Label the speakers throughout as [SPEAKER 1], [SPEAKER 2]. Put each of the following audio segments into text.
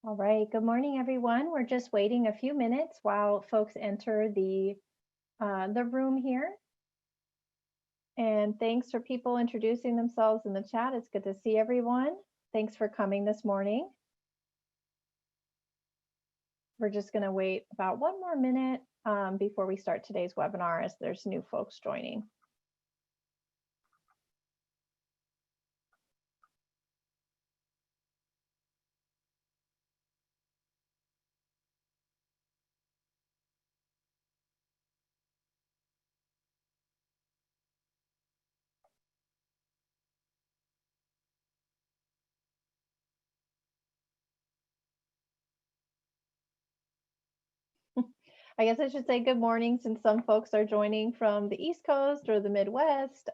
[SPEAKER 1] All right, good morning, everyone. We're just waiting a few minutes while folks enter the room here. And thanks for people introducing themselves in the chat. It's good to see everyone. Thanks for coming this morning. We're just going to wait about one more minute before we start today's webinar as there's new folks joining. I guess I should say good morning since some folks are joining from the East Coast or the Midwest.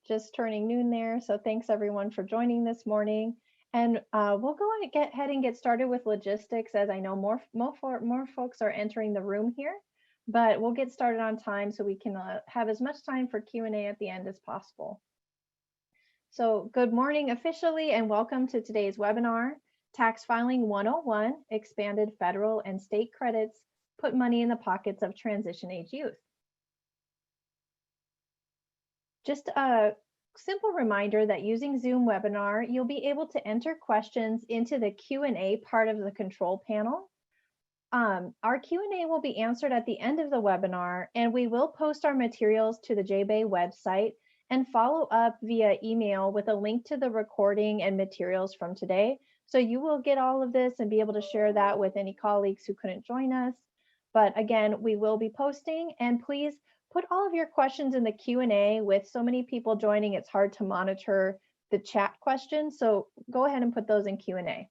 [SPEAKER 1] Just turning noon there. So thanks everyone for joining this morning. And we'll go and ahead and get started with logistics as I know more folks are entering the room here. But we'll get started on time so we can have as much time for Q&A at the end as possible. So good morning officially and welcome to today's webinar, Tax Filing 101, Expanded Federal and State Credits, Put Money in the Pockets of Transition Age Youth. Just a simple reminder that using Zoom webinar, you'll be able to enter questions into the Q&A part of the control panel. Our Q&A will be answered at the end of the webinar, and we will post our materials to the JBay website and follow up via email with a link to the recording and materials from today. So you will get all of this and be able to share that with any colleagues who couldn't join us. But again, we will be posting, and please put all of your questions in the Q&A. With so many people joining, it's hard to monitor the chat questions. So go ahead and put those in Q&A.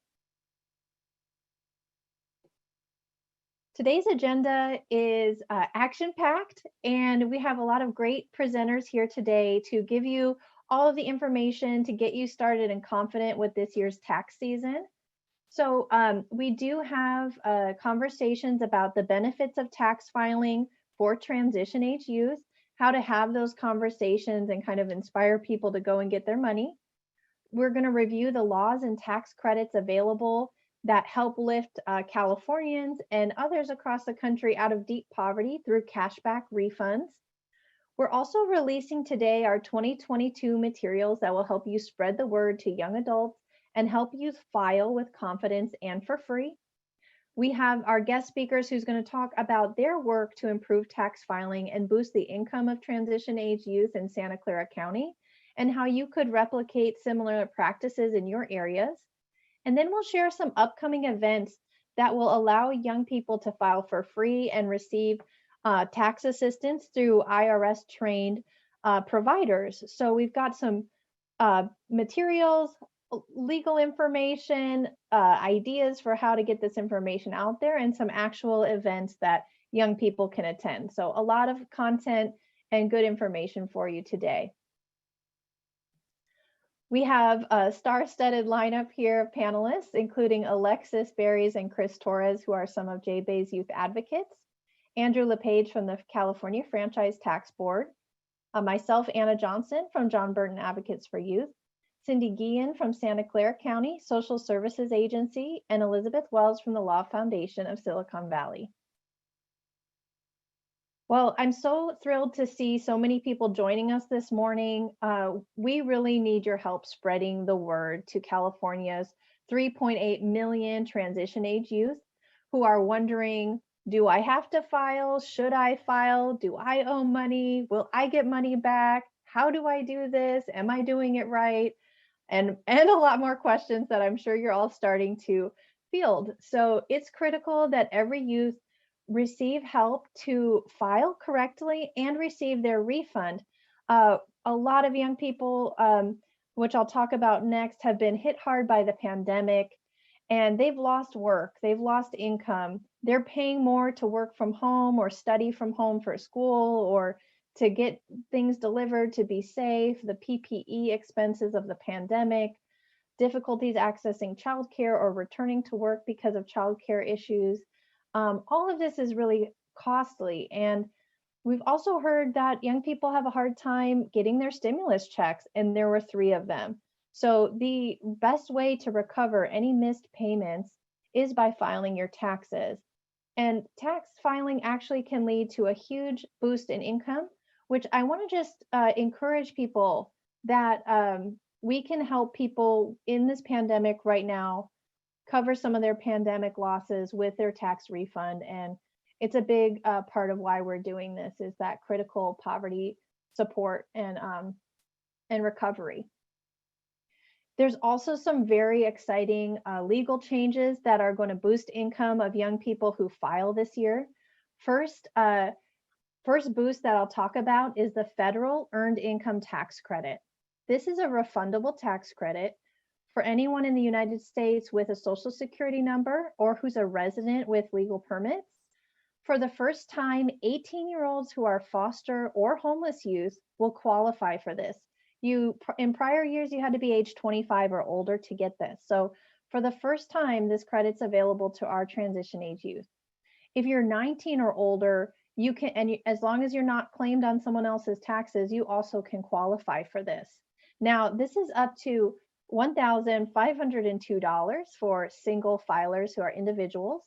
[SPEAKER 1] Today's agenda is action-packed, and we have a lot of great presenters here today to give you all of the information to get you started and confident with this year's tax season. So we do have conversations about the benefits of tax filing for transition age youth, how to have those conversations and kind of inspire people to go and get their money. We're going to review the laws and tax credits available that help lift Californians and others across the country out of deep poverty through cashback refunds. We're also releasing today our 2022 materials that will help you spread the word to young adults and help you file with confidence and for free. We have our guest speakers who's going to talk about their work to improve tax filing and boost the income of transition age youth in Santa Clara County, and how you could replicate similar practices in your areas. And then we'll share some upcoming events that will allow young people to file for free and receive tax assistance through IRS trained providers. So we've got some materials, legal information, ideas for how to get this information out there, and some actual events that young people can attend. So a lot of content and good information for you today. We have a star-studded lineup here of panelists, including Alexis Berries and Chris Torres, who are some of JBay's youth advocates, Andrew LePage from the California Franchise Tax Board, myself, Anna Johnson from John Burton Advocates for Youth, Cindy Guillen from Santa Clara County Social Services Agency, and Elizabeth Wells from the Law Foundation of Silicon Valley. Well, I'm so thrilled to see so many people joining us this morning. We really need your help spreading the word to California's 3.8 million transition age youth who are wondering, do I have to file? Should I file? Do I owe money? Will I get money back? How do I do this? Am I doing it right? And a lot more questions that I'm sure you're all starting to field. So it's critical that every youth receive help to file correctly and receive their refund. A lot of young people, which I'll talk about next, have been hit hard by the pandemic, and they've lost work, they've lost income. They're paying more to work from home or study from home for school or to get things delivered to be safe, the PPE expenses of the pandemic, difficulties accessing childcare or returning to work because of childcare issues. All of this is really costly. And we've also heard that young people have a hard time getting their stimulus checks, and there were 3 of them. So the best way to recover any missed payments is by filing your taxes. And tax filing actually can lead to a huge boost in income, which I want to just encourage people that we can help people in this pandemic right now cover some of their pandemic losses with their tax refund. And it's a big part of why we're doing this, is that critical poverty support and recovery. There's also some very exciting legal changes that are going to boost income of young people who file this year. First, first boost that I'll talk about is the federal earned income tax credit. This is a refundable tax credit for anyone in the United States with a social security number or who's a resident with legal permits. For the first time, 18-year-olds who are foster or homeless youth will qualify for this. In prior years, you had to be age 25 or older to get this. So for the first time, this credit's available to our transition age youth. If you're 19 or older, you can, and as long as you're not claimed on someone else's taxes, you also can qualify for this. Now, this is up to $1,502 for single filers who are individuals,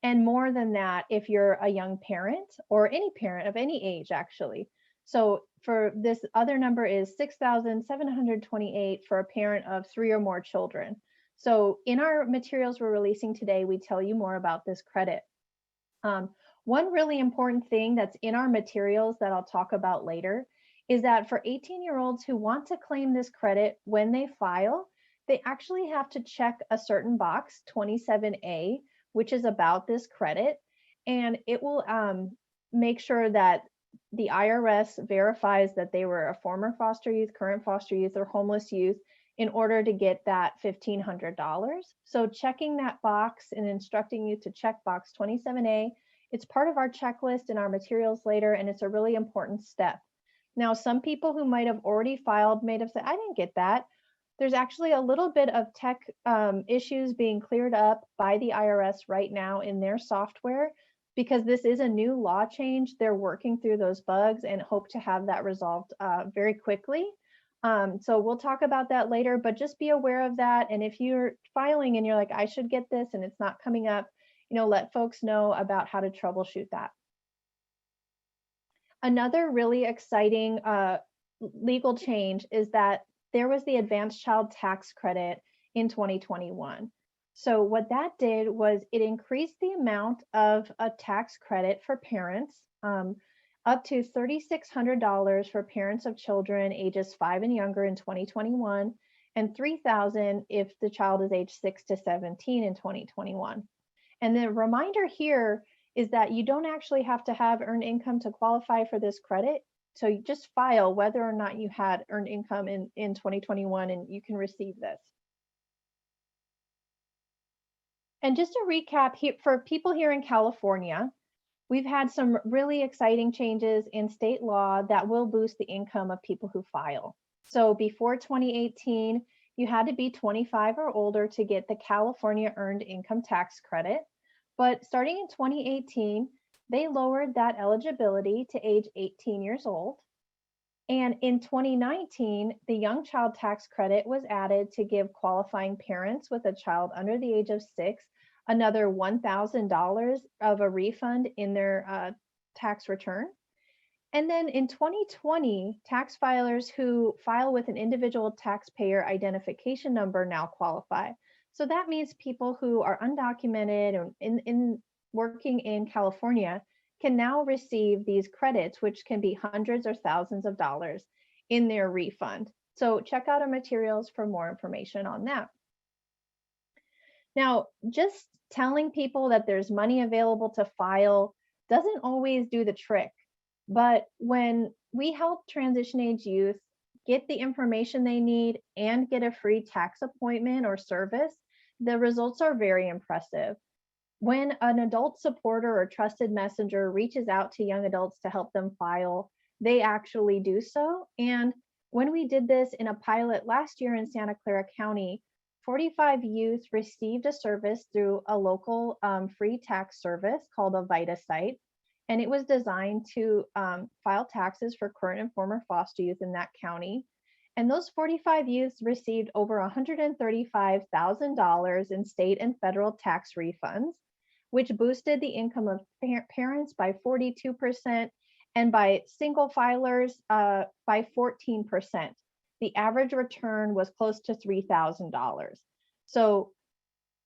[SPEAKER 1] and more than that if you're a young parent or any parent of any age, actually. So for this other number is $6,728 for a parent of 3 or more children. So in our materials we're releasing today, we tell you more about this credit. One really important thing that's in our materials that I'll talk about later is that for 18-year-olds who want to claim this credit when they file, they actually have to check a certain box, 27A, which is about this credit, and it will make sure that the IRS verifies that they were a former foster youth, current foster youth, or homeless youth in order to get that $1,500. So checking that box and instructing you to check box 27A, it's part of our checklist in our materials later, and it's a really important step. Now, some people who might have already filed may have said, I didn't get that. There's actually a little bit of tech issues being cleared up by the IRS right now in their software, because this is a new law change. They're working through those bugs and hope to have that resolved very quickly. So we'll talk about that later, but just be aware of that. And if you're filing and you're like, I should get this and it's not coming up, let folks know about how to troubleshoot that. Another really exciting legal change is that there was the advanced child tax credit in 2021. So what that did was it increased the amount of a tax credit for parents up to $3,600 for parents of children ages 5 and younger in 2021, and $3,000 if the child is age 6 to 17 in 2021. And the reminder here is that you don't actually have to have earned income to qualify for this credit. So you just file whether or not you had earned income in 2021 and you can receive this. And just to recap, for people here in California, we've had some really exciting changes in state law that will boost the income of people who file. So before 2018, you had to be 25 or older to get the California Earned Income Tax Credit. But starting in 2018, they lowered that eligibility to age 18 years old. And in 2019, the Young Child Tax Credit was added to give qualifying parents with a child under the age of 6 another $1,000 of a refund in their tax return. And then in 2020, tax filers who file with an individual taxpayer identification number now qualify. So that means people who are undocumented and in working in California can now receive these credits, which can be hundreds or thousands of dollars in their refund. So check out our materials for more information on that. Now, just telling people that there's money available to file doesn't always do the trick. But when we help transition age youth get the information they need and get a free tax appointment or service, the results are very impressive. When an adult supporter or trusted messenger reaches out to young adults to help them file, they actually do so. And when we did this in a pilot last year in Santa Clara County, 45 youth received a service through a local free tax service called a vita site. And it was designed to file taxes for current and former foster youth in that county. And those 45 youths received over $135,000 in state and federal tax refunds, which boosted the income of parents by 42% and by single filers by 14%. The average return was close to $3,000. So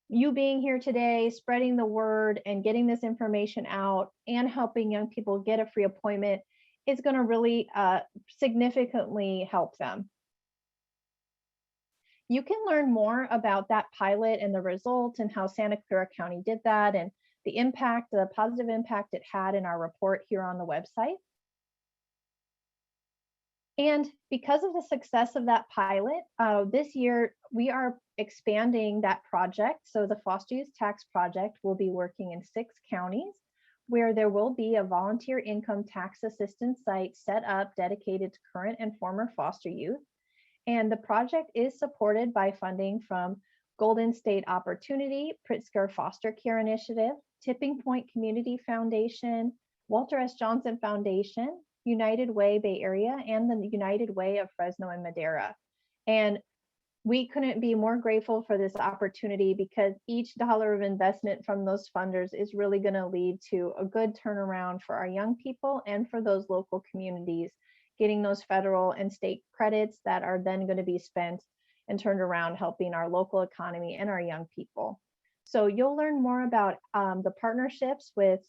[SPEAKER 1] you being here today, spreading the word and getting this information out and helping young people get a free appointment is going to really significantly help them. You can learn more about that pilot and the results and how Santa Clara County did that and the impact, the positive impact it had in our report here on the website. And because of the success of that pilot, this year we are expanding that project. So the Foster Youth Tax Project will be working in 6 counties where there will be a volunteer income tax assistance site set up dedicated to current and former foster youth. And the project is supported by funding from Golden State Opportunity, Pritzker Foster Care Initiative, Tipping Point Community Foundation, Walter S. Johnson Foundation, United Way Bay Area, and the United Way of Fresno and Madera. And we couldn't be more grateful for this opportunity because each dollar of investment from those funders is really going to lead to a good turnaround for our young people and for those local communities, getting those federal and state credits that are then going to be spent and turned around helping our local economy and our young people. So you'll learn more about the partnerships with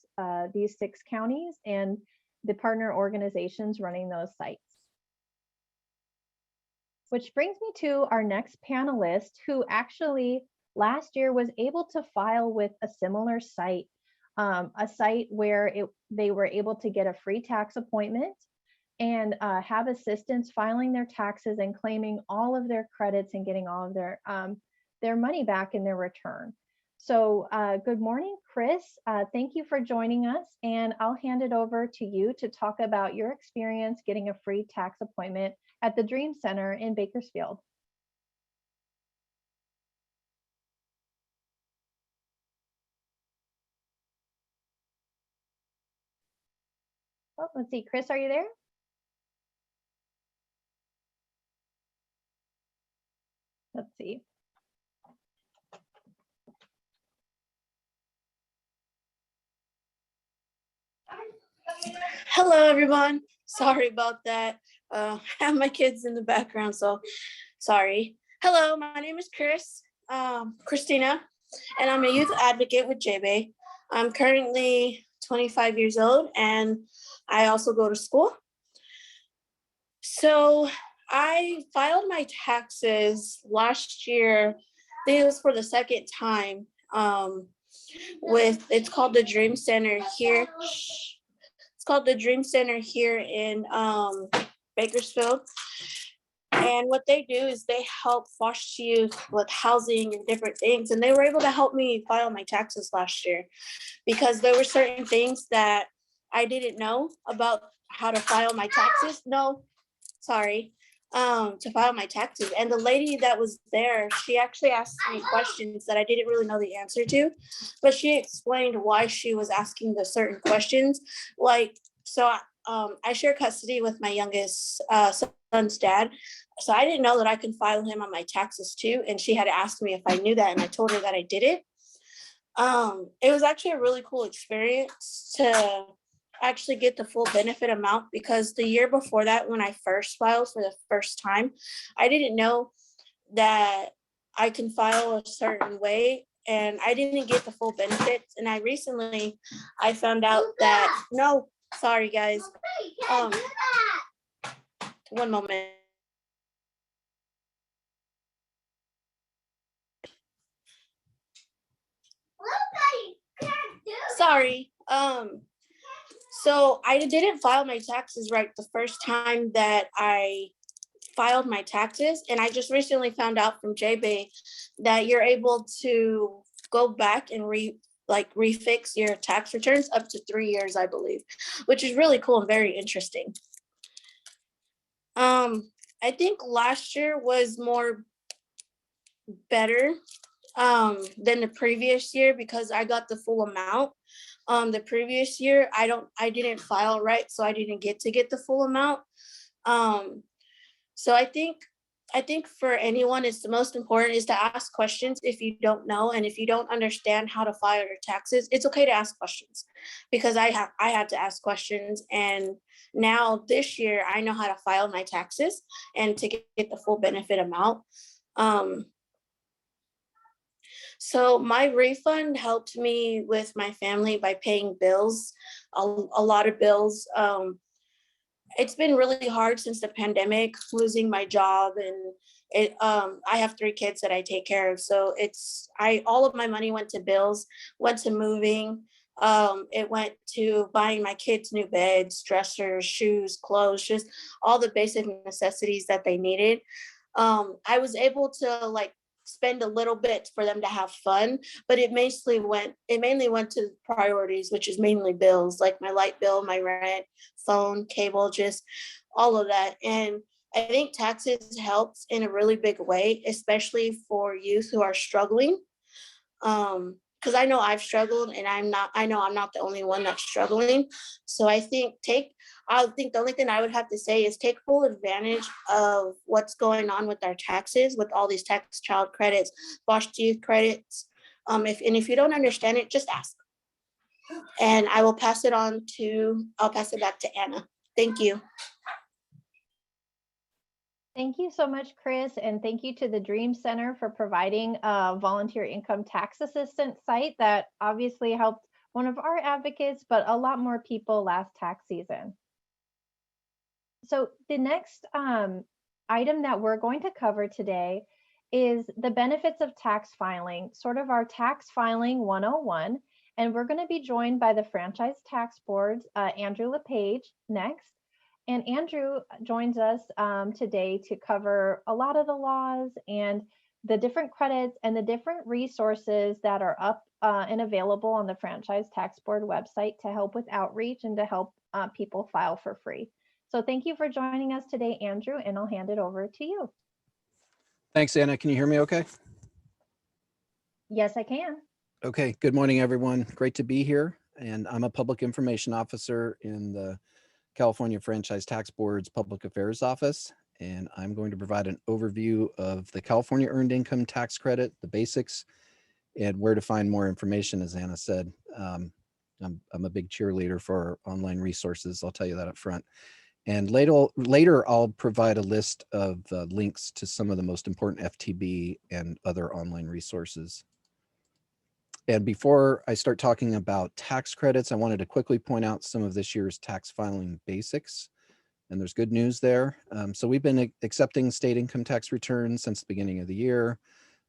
[SPEAKER 1] these 6 counties and the partner organizations running those sites. Which brings me to our next panelist, who actually last year was able to file with a similar site, a site where they were able to get a free tax appointment and have assistance filing their taxes and claiming all of their credits and getting all of their money back in their return. So good morning, Chris. Thank you for joining us, and I'll hand it over to you to talk about your experience getting a free tax appointment at the Dream Center in Bakersfield. Oh, let's see, Chris, are you there? Let's see.
[SPEAKER 2] Hello, everyone. Sorry about that. I have my kids in the background, so sorry. Hello, my name is Christina, and I'm a youth advocate with JBay. I'm currently 25 years old, and I also go to school. So I filed my taxes last year. I think it was for the second time. It's called the Dream Center here. It's called the Dream Center here in Bakersfield. And what they do is they help foster youth with housing and different things. And they were able to help me file my taxes last year because there were certain things that I didn't know about how to file my taxes. To file my taxes. And the lady that was there, she actually asked me questions that I didn't really know the answer to, but she explained why she was asking the certain questions. I share custody with my youngest son's dad. So I didn't know that I could file him on my taxes too. And she had asked me if I knew that, and I told her that I did it. It was actually a really cool experience to actually get the full benefit amount, because the year before that, when I first filed for the first time, I didn't know that I can file a certain way and I didn't get the full benefits. And I found out that, no, sorry guys. One moment. Sorry. So I didn't file my taxes right the first time that I filed my taxes. And I just recently found out from JBay that you're able to go back and refix your tax returns up to 3 years, I believe, which is really cool and very interesting. I think last year was more better than the previous year because I got the full amount. The previous year, I didn't file right, so I didn't get the full amount. So I think I think for anyone, it's the most important is to ask questions if you don't know, and if you don't understand how to file your taxes, it's okay to ask questions, because I had to ask questions, and now this year I know how to file my taxes and to get the full benefit amount. Um, so my refund helped me with my family by paying bills, a lot of bills. It's been really hard since the pandemic, losing my job, and I have 3 kids that I take care of. So it's I all of my money went to bills, went to moving, it went to buying my kids new beds, dressers, shoes, clothes, just all the basic necessities that they needed. I was able to like spend a little bit for them to have fun, but it mainly went to priorities, which is mainly bills, like my light bill, my rent, phone, cable, just all of that. And I think taxes helps in a really big way, especially for youth who are struggling. Because I know I've struggled, and I know I'm not the only one that's struggling. So I think the only thing I would have to say is take full advantage of what's going on with our taxes, with all these tax child credits, foster youth credits. If you don't understand it, just ask. And I'll pass it back to Anna. Thank you.
[SPEAKER 1] Thank you so much, Chris, and thank you to the Dream Center for providing a volunteer income tax assistance site that obviously helped one of our advocates, but a lot more people last tax season. So the next item that we're going to cover today is the benefits of tax filing, sort of our tax filing 101. And we're going to be joined by the Franchise Tax Board's Andrew LePage next. And Andrew joins us today to cover a lot of the laws and the different credits and the different resources that are up and available on the Franchise Tax Board website to help with outreach and to help people file for free. So thank you for joining us today, Andrew, and I'll hand it over to you.
[SPEAKER 3] Thanks, Anna. Can you hear me okay?
[SPEAKER 1] Yes, I can.
[SPEAKER 3] Okay, good morning, everyone. Great to be here. And I'm a public information officer in the California Franchise Tax Board's Public Affairs Office. And I'm going to provide an overview of the California Earned Income Tax Credit, the basics, and where to find more information, as Anna said. I'm a big cheerleader for online resources. I'll tell you that up front. And later I'll provide a list of links to some of the most important FTB and other online resources. And before I start talking about tax credits, I wanted to quickly point out some of this year's tax filing basics. And there's good news there. So we've been accepting state income tax returns since the beginning of the year.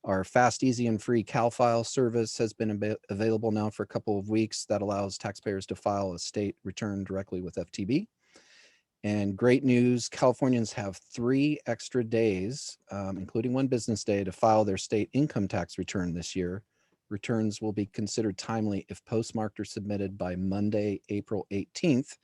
[SPEAKER 3] Our fast, easy, and free CalFile service has been available now for a couple of weeks. That allows taxpayers to file a state return directly with FTB. And great news, Californians have 3 extra days, including 1 business day, to file their state income tax return this year. Returns will be considered timely if postmarked or submitted by Monday, April 18th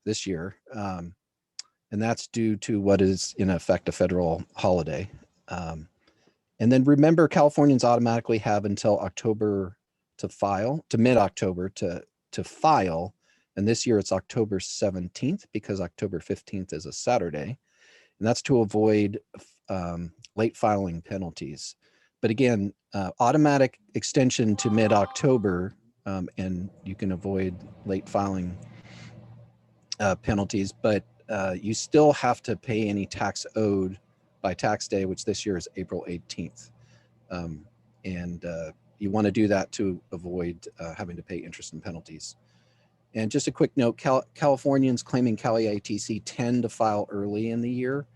[SPEAKER 3] this year. And that's due to what is in effect a federal holiday. And then remember, Californians automatically have until October to file, to mid-October to file. And this year it's October 17th because October 15th is a Saturday. And that's to avoid late filing penalties. But again, automatic extension to mid-October, and you can avoid late filing penalties, but you still have to pay any tax owed by tax day, which this year is April 18th. And you want to do that to avoid having to pay interest and penalties. And just a quick note, Californians claiming Cali ITC tend to file early in the year.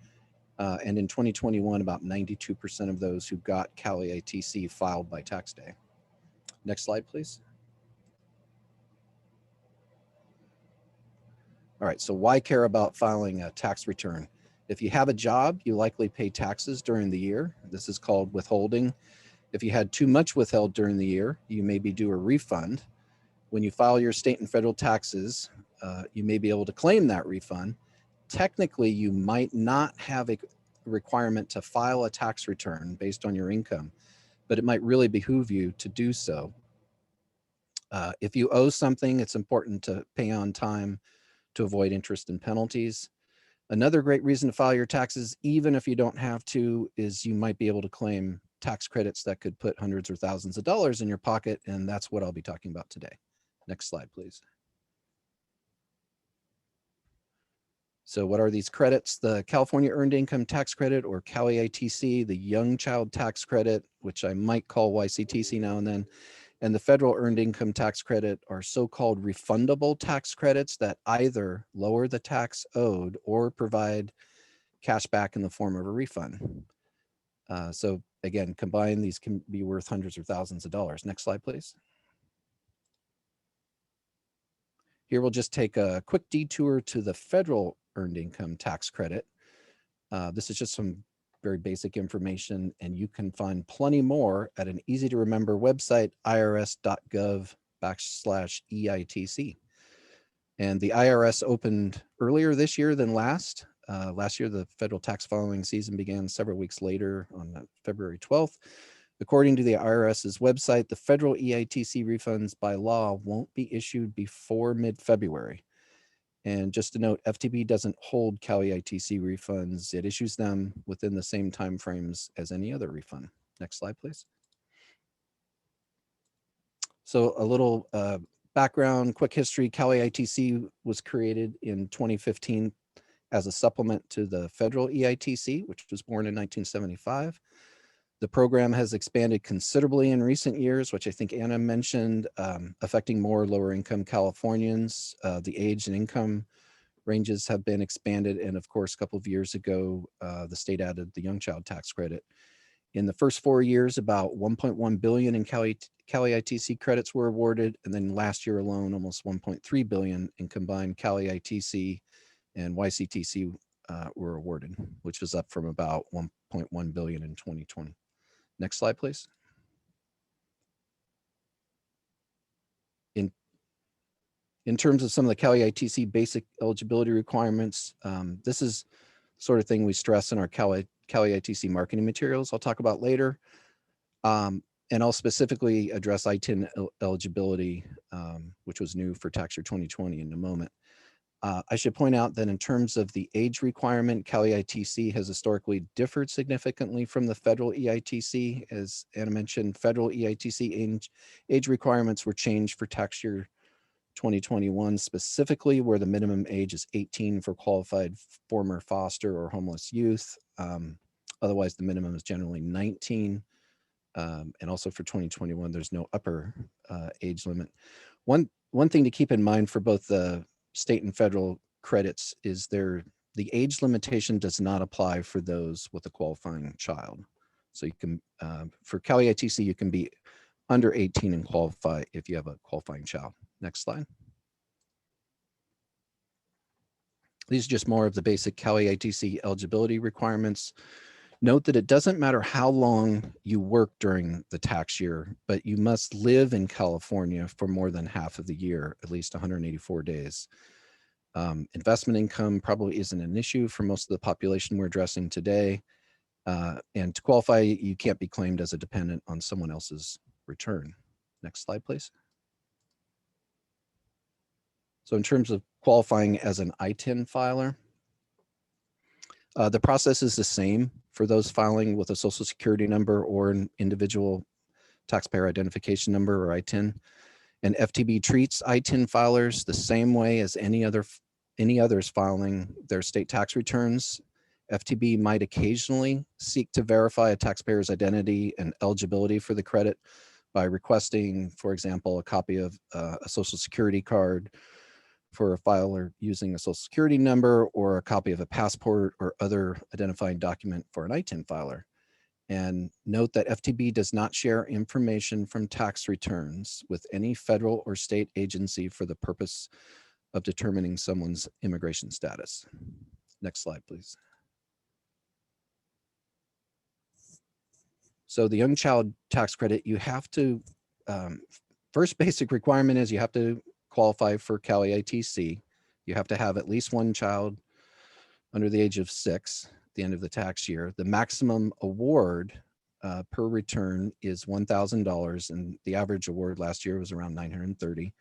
[SPEAKER 3] And in 2021, about 92% of those who got Cali ITC filed by tax day. Next slide, please. All right, so why care about filing a tax return? If you have a job, you likely pay taxes during the year. This is called withholding. If you had too much withheld during the year, you may be due a refund. When you file your state and federal taxes, you may be able to claim that refund. Technically, you might not have a requirement to file a tax return based on your income, but it might really behoove you to do so. If you owe something, it's important to pay on time to avoid interest and penalties. Another great reason to file your taxes, even if you don't have to, is you might be able to claim tax credits that could put hundreds or thousands of dollars in your pocket, and that's what I'll be talking about today. Next slide, please. So what are these credits? The California Earned Income Tax Credit, or CalEITC, the Young Child Tax Credit, which I might call YCTC now and then, and the Federal Earned Income Tax Credit are so-called refundable tax credits that either lower the tax owed or provide cash back in the form of a refund. So again, combined, these can be worth hundreds or thousands of dollars. Next slide, please. Here we'll just take a quick detour to the Federal Earned Income Tax Credit. This is just some very basic information, and you can find plenty more at an easy to remember website, irs.gov/EITC. And the IRS opened earlier this year than last. Last year, the federal tax filing season began several weeks later on February 12th. According to the IRS's website, the federal EITC refunds by law won't be issued before mid-February. And just to note, FTB doesn't hold CalEITC refunds. It issues them within the same timeframes as any other refund. Next slide, please. So a little background, quick history. CalEITC was created in 2015 as a supplement to the federal EITC, which was born in 1975. The program has expanded considerably in recent years, which I think Anna mentioned, affecting more lower income Californians. The age and income ranges have been expanded. And of course, a couple of years ago, the state added the Young Child Tax Credit. In the first 4 years, about 1.1 billion in CalEITC credits were awarded. And then last year alone, almost 1.3 billion in combined CalEITC and YCTC were awarded, which was up from about 1.1 billion in 2020. Next slide, please. In terms of some of the CalEITC basic eligibility requirements, this is sort of thing we stress in our CalEITC marketing materials I'll talk about later. And I'll specifically address ITIN eligibility, which was new for tax year 2020 in a moment. I should point out that in terms of the age requirement, CalEITC has historically differed significantly from the federal EITC. As Anna mentioned, federal EITC age requirements were changed for tax year 2021, specifically where the minimum age is 18 for qualified former foster or homeless youth. Otherwise, the minimum is generally 19. And also for 2021, there's no upper age limit. One thing to keep in mind for both the state and federal credits is the age limitation does not apply for those with a qualifying child. So you can, for CalEITC, you can be under 18 and qualify if you have a qualifying child. Next slide. These are just more of the basic CalEITC eligibility requirements. Note that it doesn't matter how long you work during the tax year, but you must live in California for more than half of the year, at least 184 days. Investment income probably isn't an issue for most of the population we're addressing today. And to qualify, you can't be claimed as a dependent on someone else's return. Next slide, please. So in terms of qualifying as an ITIN filer, the process is the same for those filing with a social security number or an individual taxpayer identification number, or ITIN. And FTB treats ITIN filers the same way as any others filing their state tax returns. FTB might occasionally seek to verify a taxpayer's identity and eligibility for the credit by requesting, for example, a copy of a social security card for a filer using a social security number, or a copy of a passport or other identifying document for an ITIN filer. And note that FTB does not share information from tax returns with any federal or state agency for the purpose of determining someone's immigration status. Next slide, please. So the Young Child Tax Credit, you have to, first basic requirement is you have to qualify for CalEITC. You have to have at least one child under the age of 6 at the end of the tax year. The maximum award per return is $1,000, and the average award last year was around $930.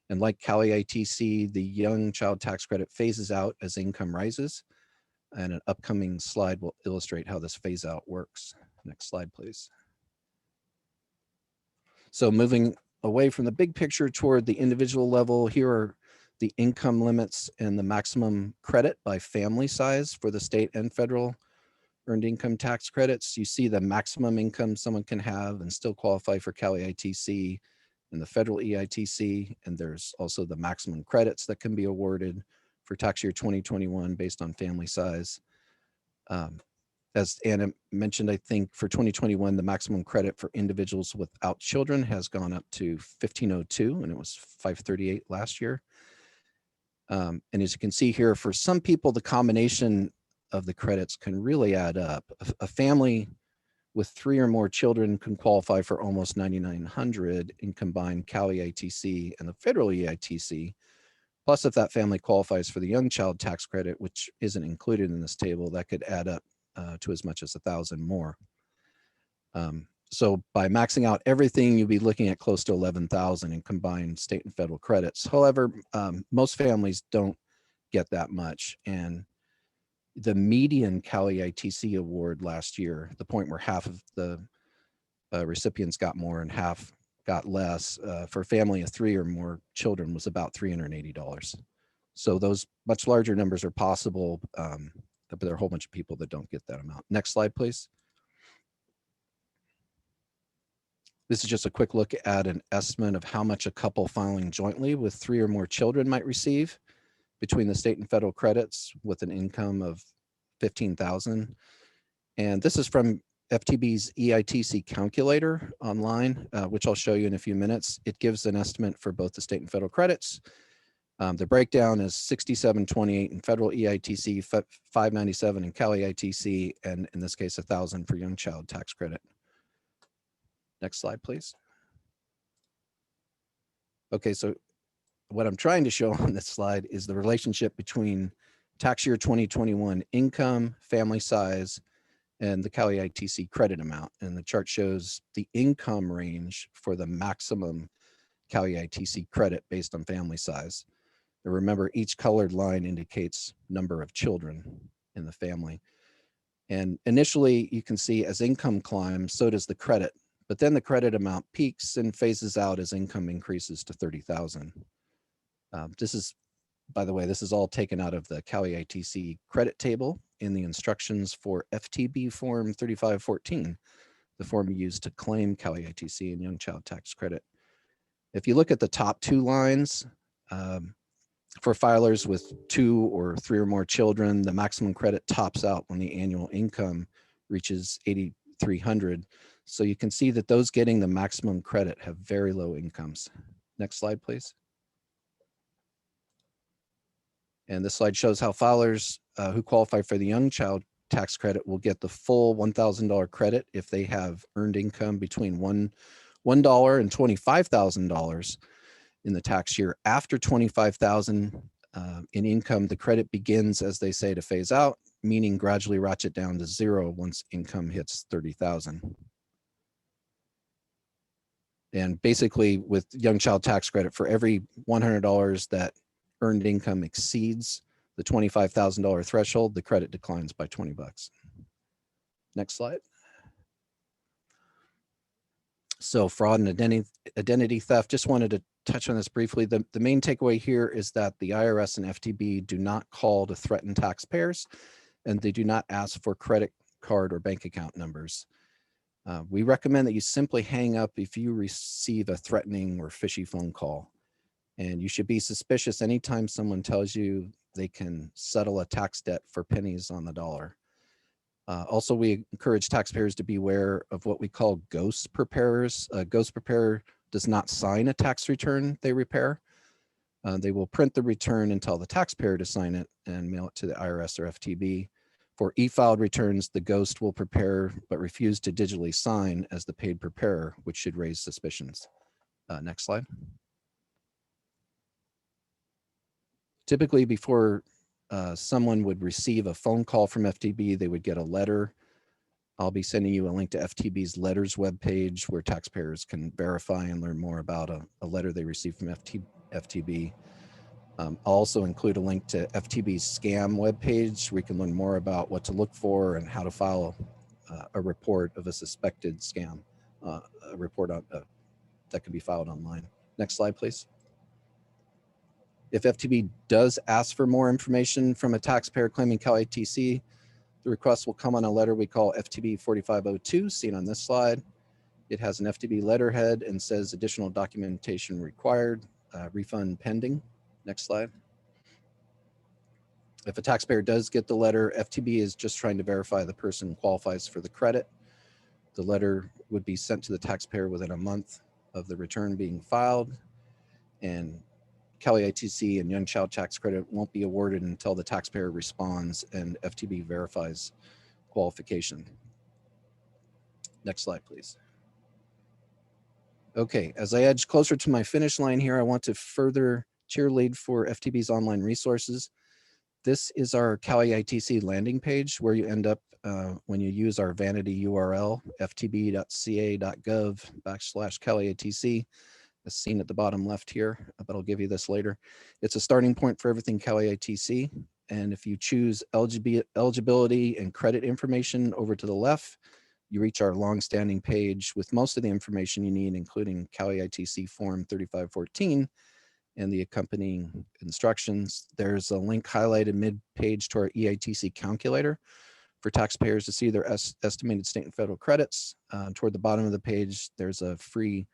[SPEAKER 3] And like CalEITC, the Young Child Tax Credit phases out as income rises. And an upcoming slide will illustrate how this phase out works. Next slide, please. So moving away from the big picture toward the individual level, here are the income limits and the maximum credit by family size for the state and federal earned income tax credits. You see the maximum income someone can have and still qualify for Cal EITC and the federal EITC. And there's also the maximum credits that can be awarded for tax year 2021 based on family size. As Anna mentioned, I think for 2021, the maximum credit for individuals without children has gone up to 1502, and it was 538 last year. And as you can see here, for some people, the combination of the credits can really add up. A family with 3 or more children can qualify for almost 9,900 in combined Cal EITC and the federal EITC. Plus, if that family qualifies for the young child tax credit, which isn't included in this table, that could add up to as much as 1,000 more. So by maxing out everything, you'll be looking at close to 11,000 in combined state and federal credits. However, most families don't get that much. And the median Cal EITC award last year, the point where half of the recipients got more and half got less, for a family of 3 or more children was about $380. So those much larger numbers are possible, but there are a whole bunch of people that don't get that amount. Next slide, please. This is just a quick look at an estimate of how much a couple filing jointly with 3 or more children might receive between the state and federal credits with an income of $15,000. And this is from FTB's EITC calculator online, which I'll show you in a few minutes. It gives an estimate for both the state and federal credits. The breakdown is 6728 in federal EITC, 597 in Cal EITC, and in this case, 1,000 for young child tax credit. Next slide, please. Okay, so what I'm trying to show on this slide is the relationship between tax year 2021 income, family size, and the Cal EITC credit amount. And the chart shows the income range for the maximum Cal EITC credit based on family size. And remember, each colored line indicates number of children in the family. And initially, you can see as income climbs, so does the credit. But then the credit amount peaks and phases out as income increases to 30,000. This is, by the way, this is all taken out of the Cal EITC credit table in the instructions for FTB form 3514, the form used to claim Cal EITC and young child tax credit. If you look at the top 2 lines, for filers with 2 or 3 or more children, the maximum credit tops out when the annual income reaches 8,300. So you can see that those getting the maximum credit have very low incomes. Next slide, please. And this slide shows how filers who qualify for the young child tax credit will get the full $1,000 credit if they have earned income between $1 and $25,000 in the tax year. After $25,000 in income, the credit begins, as they say, to phase out, meaning gradually ratchet down to 0 once income hits 30,000. And basically, with young child tax credit, for every $100 that earned income exceeds the $25,000 threshold, the credit declines by 20 bucks. Next slide. So fraud and identity theft, just wanted to touch on this briefly. The main takeaway here is that the IRS and FTB do not call to threaten taxpayers, and they do not ask for credit card or bank account numbers. We recommend that you simply hang up if you receive a threatening or fishy phone call. And you should be suspicious anytime someone tells you they can settle a tax debt for pennies on the dollar. Also, we encourage taxpayers to beware of what we call ghost preparers. A ghost preparer does not sign a tax return they prepare. They will print the return and tell the taxpayer to sign it and mail it to the IRS or FTB. For e-filed returns, the ghost will prepare but refuse to digitally sign as the paid preparer, which should raise suspicions. Next slide. Typically, before someone would receive a phone call from FTB, they would get a letter. I'll be sending you a link to FTB's letters webpage where taxpayers can verify and learn more about a letter they received from FTB. I'll also include a link to FTB's scam webpage where you can learn more about what to look for and how to file a report of a suspected scam, a report that can be filed online. Next slide, please. If FTB does ask for more information from a taxpayer claiming CalITC, the request will come on a letter we call FTB 4502, seen on this slide. It has an FTB letterhead and says additional documentation required, refund pending. Next slide. If a taxpayer does get the letter, FTB is just trying to verify the person qualifies for the credit. The letter would be sent to the taxpayer within a month of the return being filed, and CalITC and Young Child Tax Credit won't be awarded until the taxpayer responds and FTB verifies qualification. Next slide, please. Okay, as I edge closer to my finish line here, I want to further cheerlead for FTB's online resources. This is our CalITC landing page where you end up when you use our vanity URL, ftb.ca.gov/CalITC, as seen at the bottom left here, but I'll give you this later. It's a starting point for everything CalITC. And if you choose eligibility and credit information over to the left, you reach our long-standing page with most of the information you need, including CalITC Form 3514 and the accompanying instructions. There's a link highlighted mid-page to our EITC calculator for taxpayers to see their estimated state and federal credits. Toward the bottom of the page, there's a free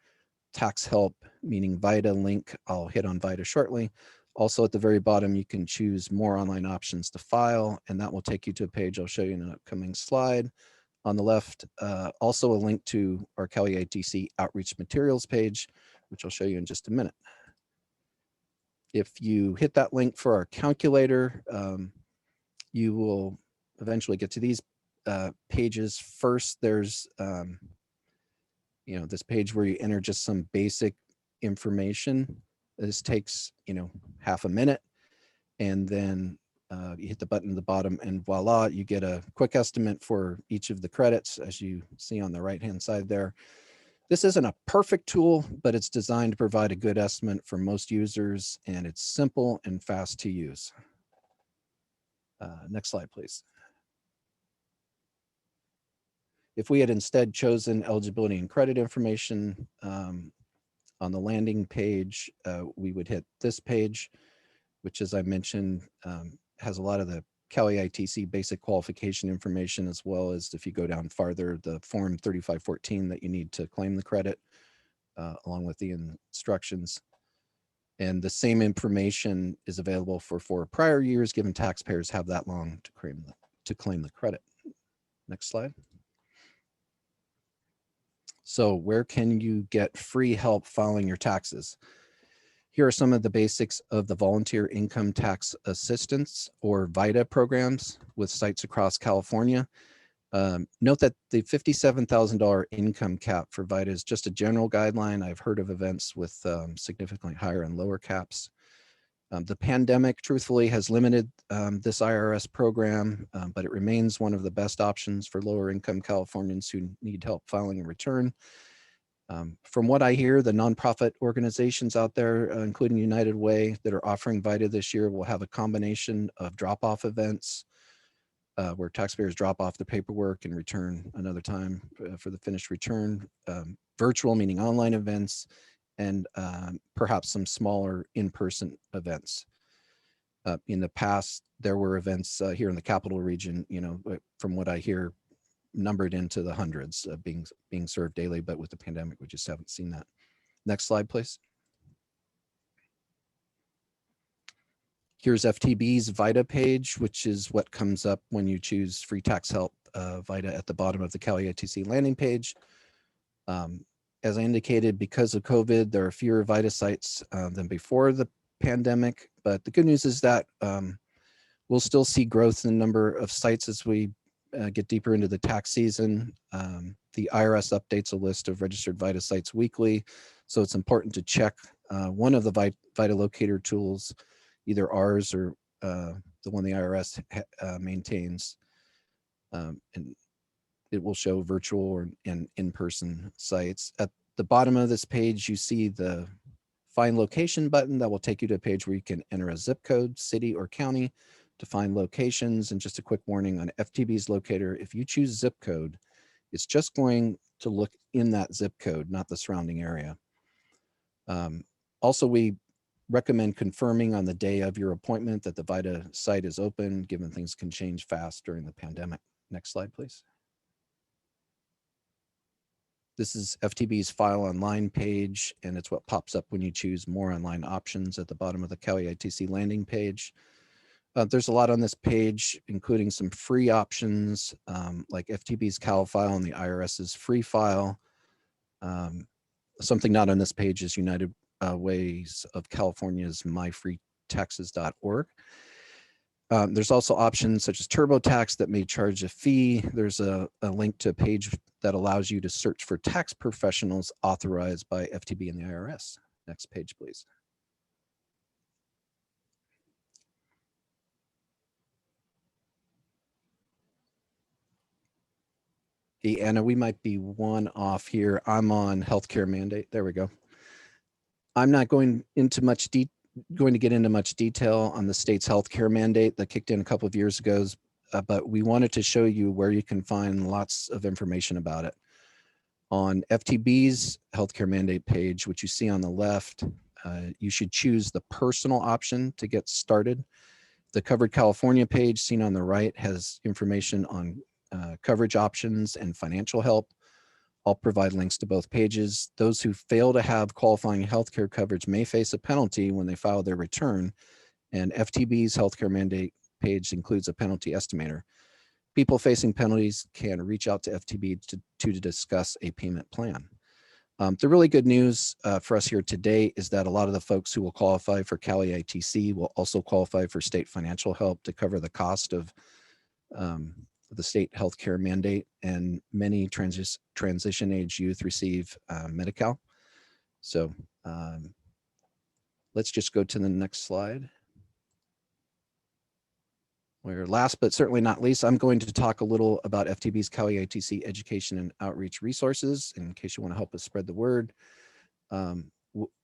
[SPEAKER 3] tax help, meaning vita link. I'll hit on vita shortly. Also at the very bottom, you can choose more online options to file, and that will take you to a page I'll show you in an upcoming slide. On the left, also a link to our CalITC outreach materials page, which I'll show you in just a minute. If you hit that link for our calculator, you will eventually get to these pages. First, there's this page where you enter just some basic information. This takes half a minute, and then you hit the button at the bottom, and voila, you get a quick estimate for each of the credits, as you see on the right-hand side there. This isn't a perfect tool, but it's designed to provide a good estimate for most users, and it's simple and fast to use. Next slide, please. If we had instead chosen eligibility and credit information on the landing page, we would hit this page, which, as I mentioned, has a lot of the CalITC basic qualification information, as well as, if you go down farther, the Form 3514 that you need to claim the credit, along with the instructions. And the same information is available for 4 prior years, given taxpayers have that long to claim the credit. Next slide. So where can you get free help filing your taxes? Here are some of the basics of the Volunteer Income Tax Assistance, or VITA, programs with sites across California. Note that the $57,000 income cap for VITA is just a general guideline. I've heard of events with significantly higher and lower caps. The pandemic, truthfully, has limited this IRS program, but it remains one of the best options for lower income Californians who need help filing a return. From what I hear, the nonprofit organizations out there, including United Way, that are offering VITA this year will have a combination of drop-off events where taxpayers drop off the paperwork and return another time for the finished return, virtual, meaning online events, and perhaps some smaller in-person events. In the past, there were events here in the capital region, from what I hear, numbered into the hundreds being served daily, but with the pandemic, we just haven't seen that. Next slide, please. Here's FTB's VITA page, which is what comes up when you choose free tax help, VITA, at the bottom of the CalITC landing page. As I indicated, because of COVID, there are fewer VITA sites than before the pandemic, but the good news is that we'll still see growth in the number of sites as we get deeper into the tax season. The IRS updates a list of registered VITA sites weekly, so it's important to check one of the VITA locator tools, either ours or the one the IRS maintains, and it will show virtual and in-person sites. At the bottom of this page, you see the find location button that will take you to a page where you can enter a zip code, city or county to find locations. And just a quick warning on FTB's locator, if you choose zip code, it's just going to look in that zip code, not the surrounding area. Also, we recommend confirming on the day of your appointment that the VITA site is open, given things can change fast during the pandemic. Next slide, please. This is FTB's File Online page, and it's what pops up when you choose More Online Options at the bottom of the Cali ITC landing page. There's a lot on this page, including some free options like FTB's Cal File and the IRS's Free File. Something not on this page is United Ways of California's myfreetaxes.org. There's also options such as TurboTax that may charge a fee. There's a link to a page that allows you to search for tax professionals authorized by FTB and the IRS. Next page, please. Hey, Anna, we might be one off here. I'm on healthcare mandate. There we go. I'm not going to get into much detail on the state's healthcare mandate that kicked in a couple of years ago, but we wanted to show you where you can find lots of information about it. On FTB's healthcare mandate page, which you see on the left, you should choose the personal option to get started. The Covered California page seen on the right has information on coverage options and financial help. I'll provide links to both pages. Those who fail to have qualifying healthcare coverage may face a penalty when they file their return, and FTB's healthcare mandate page includes a penalty estimator. People facing penalties can reach out to FTB to discuss a payment plan. The really good news for us here today is that a lot of the folks who will qualify for Cali ITC will also qualify for state financial help to cover the cost of the state healthcare mandate, and many transition age youth receive Medi-Cal. So let's just go to the next slide. Where last but certainly not least, I'm going to talk a little about FTB's Cali ITC education and outreach resources in case you want to help us spread the word.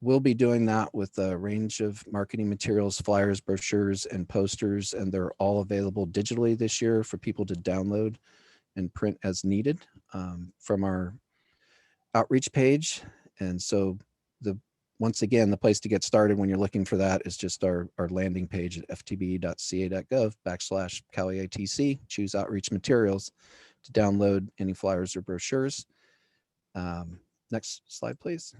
[SPEAKER 3] We'll be doing that with a range of marketing materials, flyers, brochures, and posters, and they're all available digitally this year for people to download and print as needed from our outreach page. And so once again, the place to get started when you're looking for that is just our landing page at ftb.ca.gov/CaliITC. Choose outreach materials to download any flyers or brochures. Next slide, please.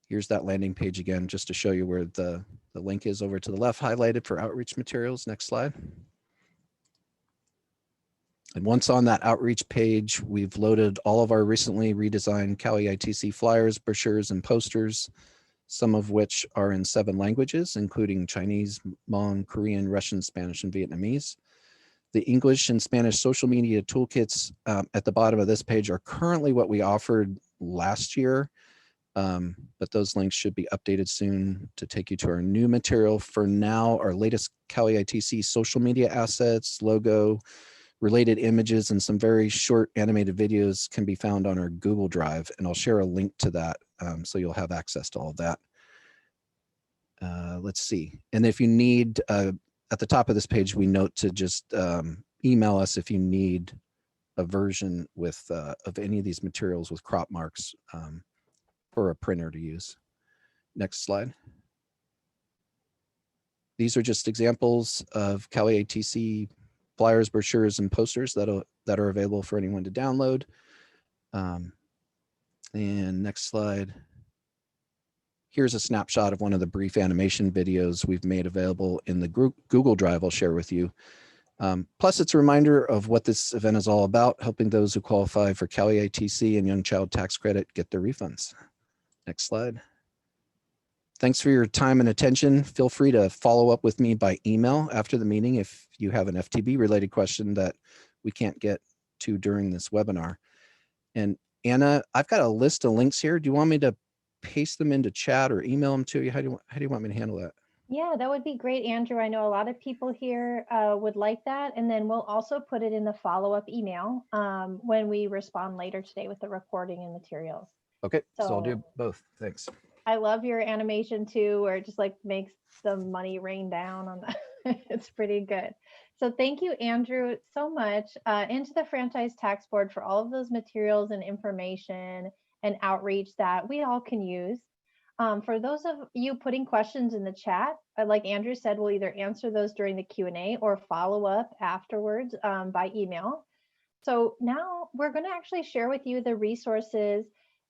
[SPEAKER 3] Here's that landing page again, just to show you where the link is over to the left highlighted for outreach materials. Next slide. And once on that outreach page, we've loaded all of our recently redesigned Cali ITC flyers, brochures, and posters, some of which are in 7 languages, including Chinese, Hmong, Korean, Russian, Spanish, and Vietnamese. The English and Spanish social media toolkits at the bottom of this page are currently what we offered last year, but those links should be updated soon to take you to our new material. For now, our latest Cali ITC social media assets, logo, related images, and some very short animated videos can be found on our Google Drive, and I'll share a link to that so you'll have access to all of that. Let's see. And if you need, at the top of this page, we note to just email us if you need a version with of any of these materials with crop marks for a printer to use. Next slide. These are just examples of Cali ITC flyers, brochures, and posters that are available for anyone to download. And next slide. Here's a snapshot of one of the brief animation videos we've made available in the Google Drive I'll share with you. Plus, it's a reminder of what this event is all about, helping those who qualify for Cali ITC and Young Child Tax Credit get their refunds. Next slide. Thanks for your time and attention. Feel free to follow up with me by email after the meeting if you have an FTB related question that we can't get to during this webinar. And Anna, I've got a list of links here. Do you want me to paste them into chat or email them to you? How do you want me to handle that?
[SPEAKER 1] Yeah, that would be great, Andrew. I know a lot of people here would like that. And then we'll also put it in the follow-up email when we respond later today with the recording and materials.
[SPEAKER 3] Okay, so I'll
[SPEAKER 1] So
[SPEAKER 3] do both. Thanks.
[SPEAKER 1] I love your animation too, where it just like makes the money rain down on that. It's pretty good. So thank you, Andrew, so much, and to the Franchise Tax Board for all of those materials and information and outreach that we all can use. For those of you putting questions in the chat, like Andrew said, we'll either answer those during the Q&A or follow up afterwards by email. So now we're going to actually share with you the resources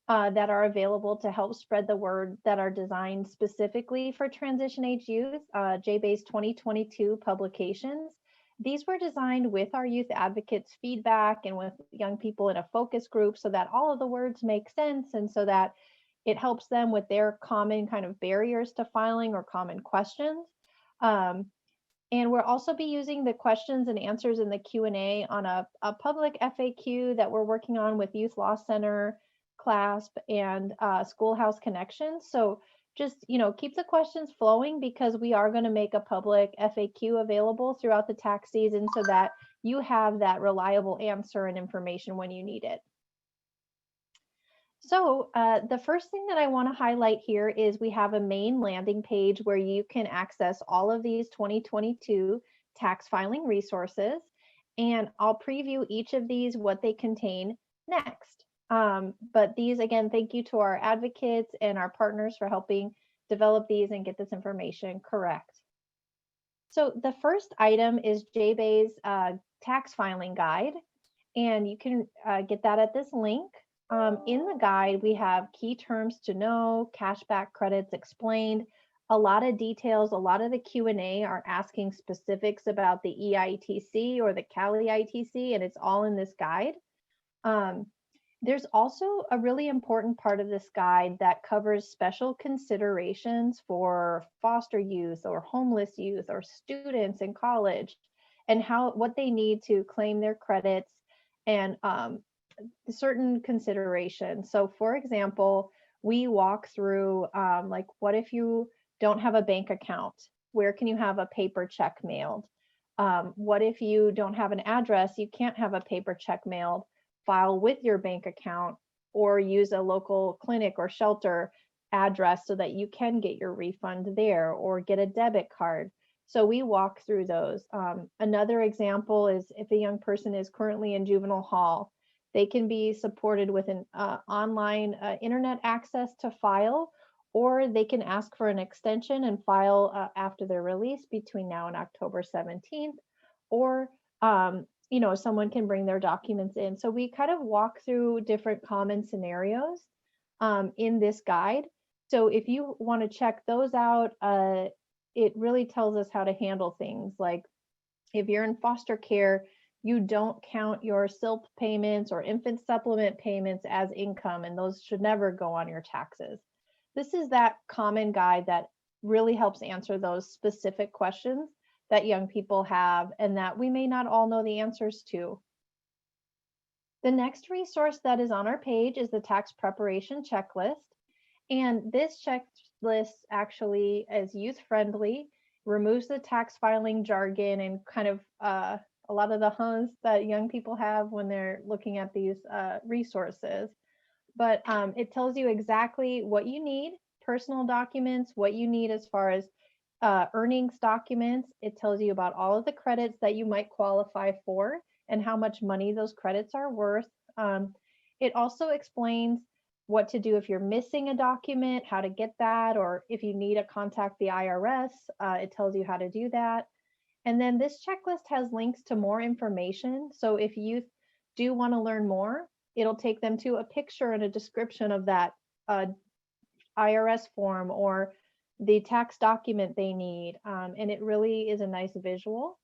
[SPEAKER 1] that are available to help spread the word that are designed specifically for transition age youth, JBASE 2022 publications. These were designed with our youth advocates' feedback and with young people in a focus group so that all of the words make sense and so that it helps them with their common kind of barriers to filing or common questions. And we'll also be using the questions and answers in the Q&A on a public FAQ that we're working on with Youth Law Center, CLASP, and Schoolhouse Connections. So just, keep the questions flowing because we are going to make a public FAQ available throughout the tax season so that you have that reliable answer and information when you need it. So the first thing that I want to highlight here is we have a main landing page where you can access all of these 2022 tax filing resources. And I'll preview each of these, what they contain next. But these, again, thank you to our advocates and our partners for helping develop these and get this information correct. So the first item is JBA's tax filing guide. And you can get that at this link. In the guide, we have key terms to know, cashback credits explained, a lot of details. A lot of the Q&A are asking specifics about the EITC or the Cali ITC, and it's all in this guide. There's also a really important part of this guide that covers special considerations for foster youth or homeless youth or students in college and what they need to claim their credits and certain considerations. So for example, we walk through like, what if you don't have a bank account? Where can you have a paper check mailed? What if you don't have an address? You can't have a paper check mailed. File with your bank account or use a local clinic or shelter address so that you can get your refund there or get a debit card. So we walk through those. Another example is if a young person is currently in juvenile hall, they can be supported with an online internet access to file, or they can ask for an extension and file after their release between now and October 17th, or someone can bring their documents in. So we kind of walk through different common scenarios in this guide. So if you want to check those out, it really tells us how to handle things. Like if you're in foster care, you don't count your SILP payments or infant supplement payments as income, and those should never go on your taxes. This is that common guide that really helps answer those specific questions that young people have and that we may not all know the answers to. The next resource that is on our page is the tax preparation checklist. And this checklist actually is user-friendly, removes the tax filing jargon and kind of a lot of the hums that young people have when they're looking at these resources. But it tells you exactly what you need, personal documents, what you need as far as earnings documents. It tells you about all of the credits that you might qualify for and how much money those credits are worth. It also explains what to do if you're missing a document, how to get that, or if you need to contact the IRS, it tells you how to do that. And then this checklist has links to more information. So if youth do want to learn more, it'll take them to a picture and a description of that IRS form or the tax document they need. And it really is a nice visual.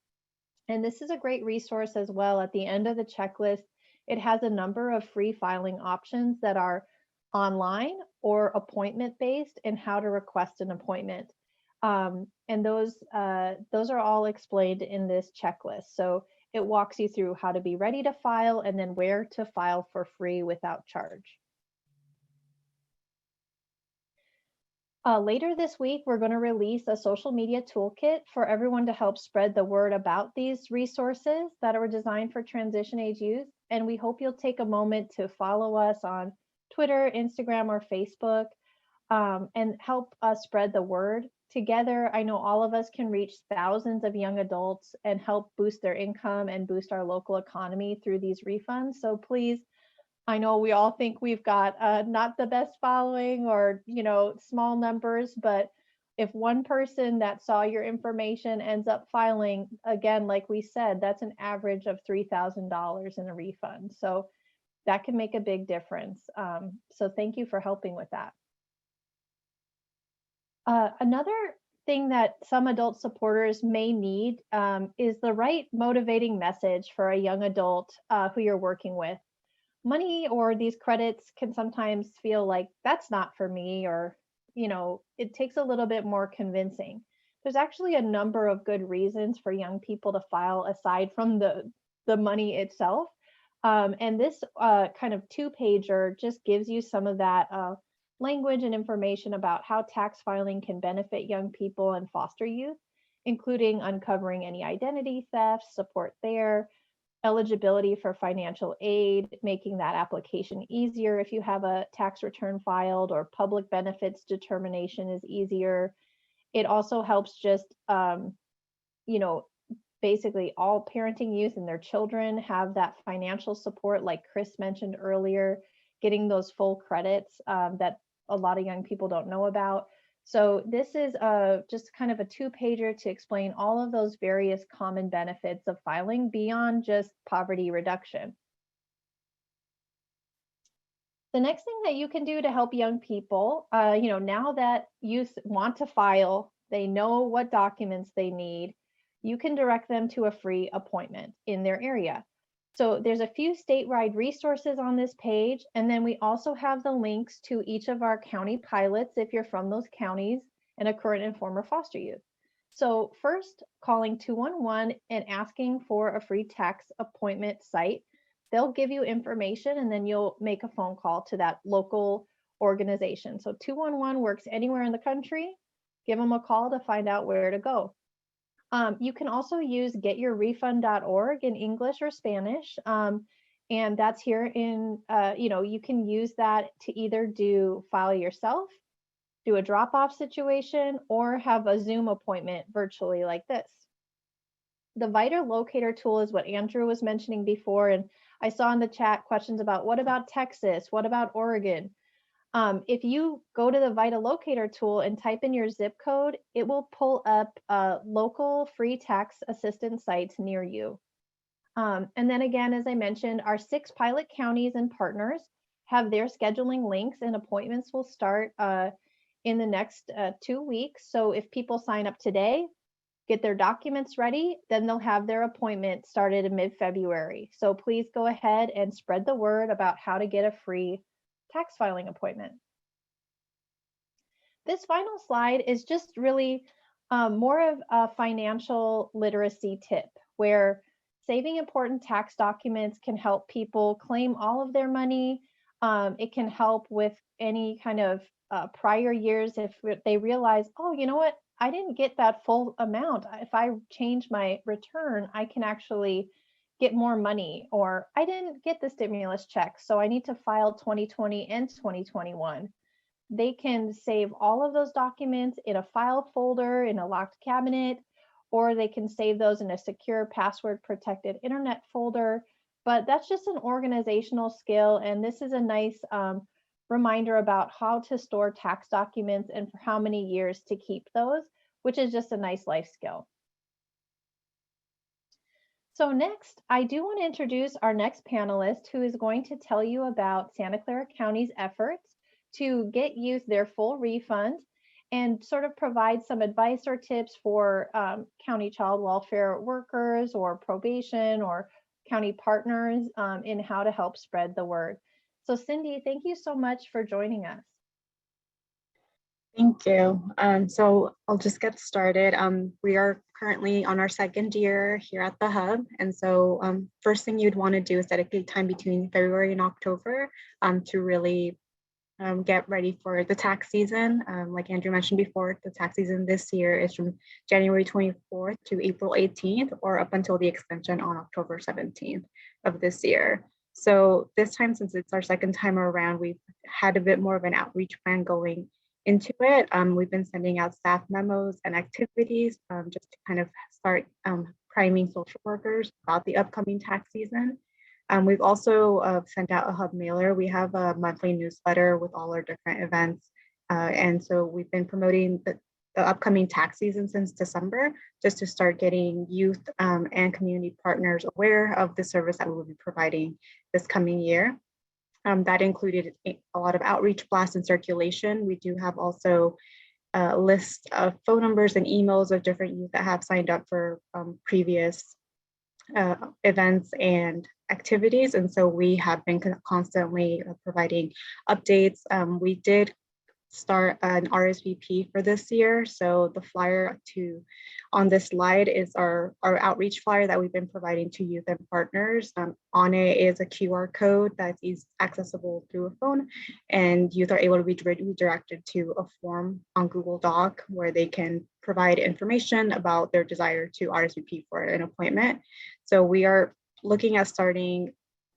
[SPEAKER 1] And this is a great resource as well. At the end of the checklist, it has a number of free filing options that are online or appointment-based and how to request an appointment. And those are all explained in this checklist. So it walks you through how to be ready to file and then where to file for free without charge. Later this week, we're going to release a social media toolkit for everyone to help spread the word about these resources that are designed for transition age youth. And we hope you'll take a moment to follow us on Twitter, Instagram, or Facebook, and help us spread the word. Together, I know all of us can reach thousands of young adults and help boost their income and boost our local economy through these refunds. So please, I know we all think we've got not the best following or, small numbers, but if one person that saw your information ends up filing, again, like we said, that's an average of $3,000 in a refund. So that can make a big difference. So thank you for helping with that. Another thing that some adult supporters may need is the right motivating message for a young adult who you're working with. Money or these credits can sometimes feel like that's not for me, or, it takes a little bit more convincing. There's actually a number of good reasons for young people to file aside from the money itself. And this kind of 2-pager just gives you some of that language and information about how tax filing can benefit young people and foster youth, including uncovering any identity theft, support there, eligibility for financial aid, making that application easier if you have a tax return filed, or public benefits determination is easier. It also helps just, basically all parenting youth and their children have that financial support, like Chris mentioned earlier, getting those full credits that a lot of young people don't know about. So this is just kind of a 2-pager to explain all of those various common benefits of filing beyond just poverty reduction. The next thing that you can do to help young people, now that youth want to file, they know what documents they need, you can direct them to a free appointment in their area. So there's a few statewide resources on this page, and then we also have the links to each of our county pilots if you're from those counties and a current and former foster youth. So first, calling 211 and asking for a free tax appointment site. They'll give you information, and then you'll make a phone call to that local organization. So 211 works anywhere in the country. Give them a call to find out where to go. You can also use getyourrefund.org in English or Spanish. And that's here in, you can use that to either file yourself, do a drop-off situation, or have a Zoom appointment virtually like this. The vita locator tool is what Andrew was mentioning before. And I saw in the chat questions about what about Texas? What about Oregon? If you go to the vita locator tool and type in your zip code, it will pull up local free tax assistance sites near you. And then again, as I mentioned, our 6 pilot counties and partners have their scheduling links, and appointments will start in the next 2 weeks. So if people sign up today, get their documents ready, then they'll have their appointment started in mid-February. So please go ahead and spread the word about how to get a free tax filing appointment. This final slide is just really more of a financial literacy tip, where saving important tax documents can help people claim all of their money. It can help with any kind of prior years if they realize, oh, you know what, I didn't get that full amount. If I change my return, I can actually get more money, or I didn't get the stimulus check, so I need to file 2020 and 2021. They can save all of those documents in a file folder in a locked cabinet, or they can save those in a secure password protected internet folder. But that's just an organizational skill, and this is a nice reminder about how to store tax documents and for how many years to keep those, which is just a nice life skill. So next, I do want to introduce our next panelist, who is going to tell you about Santa Clara County's efforts to get youth their full refund and sort of provide some advice or tips for county child welfare workers or probation or county partners in how to help spread the word. So Cindy, thank you so much for joining us.
[SPEAKER 4] Thank you. So I'll just get started. We are currently on our 2nd year here at the Hub. And so first thing you'd want to do is dedicate time between February and October to really get ready for the tax season. Like Andrew mentioned before, the tax season this year is from January 24th to April 18th, or up until the extension on October 17th of this year. So this time, since it's our second time around, we've had a bit more of an outreach plan going into it. We've been sending out staff memos and activities just to kind of start priming social workers about the upcoming tax season. We've also sent out a hub mailer. We have a monthly newsletter with all our different events. And so we've been promoting the upcoming tax season since December, just to start getting youth and community partners aware of the service that we will be providing this coming year. That included a lot of outreach blasts and circulation. We do have also a list of phone numbers and emails of different youth that have signed up for previous events and activities. And so we have been constantly providing updates. We did start an RSVP for this year. So the flyer on this slide is our outreach flyer that we've been providing to youth and partners. On it is a QR code that's accessible through a phone, and youth are able to be redirected to a form on Google Doc where they can provide information about their desire to RSVP for an appointment. So we are looking at starting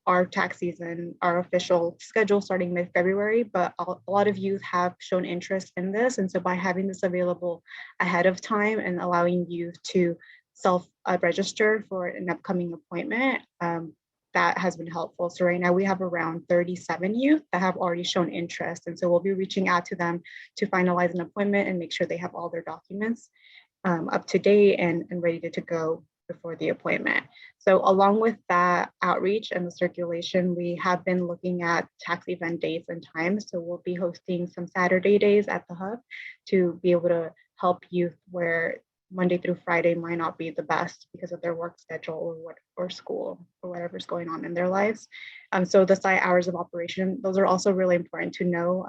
[SPEAKER 4] our tax season, our official schedule starting mid-February, but a lot of youth have shown interest in this. And so by having this available ahead of time and allowing youth to self-register for an upcoming appointment, that has been helpful. So right now we have around 37 youth that have already shown interest. And so we'll be reaching out to them to finalize an appointment and make sure they have all their documents up to date and ready to go before the appointment. So along with that outreach and the circulation, we have been looking at tax event dates and times. So we'll be hosting some Saturday days at the hub to be able to help youth where Monday through Friday might not be the best because of their work schedule or school or whatever's going on in their lives. So the site hours of operation, those are also really important to know.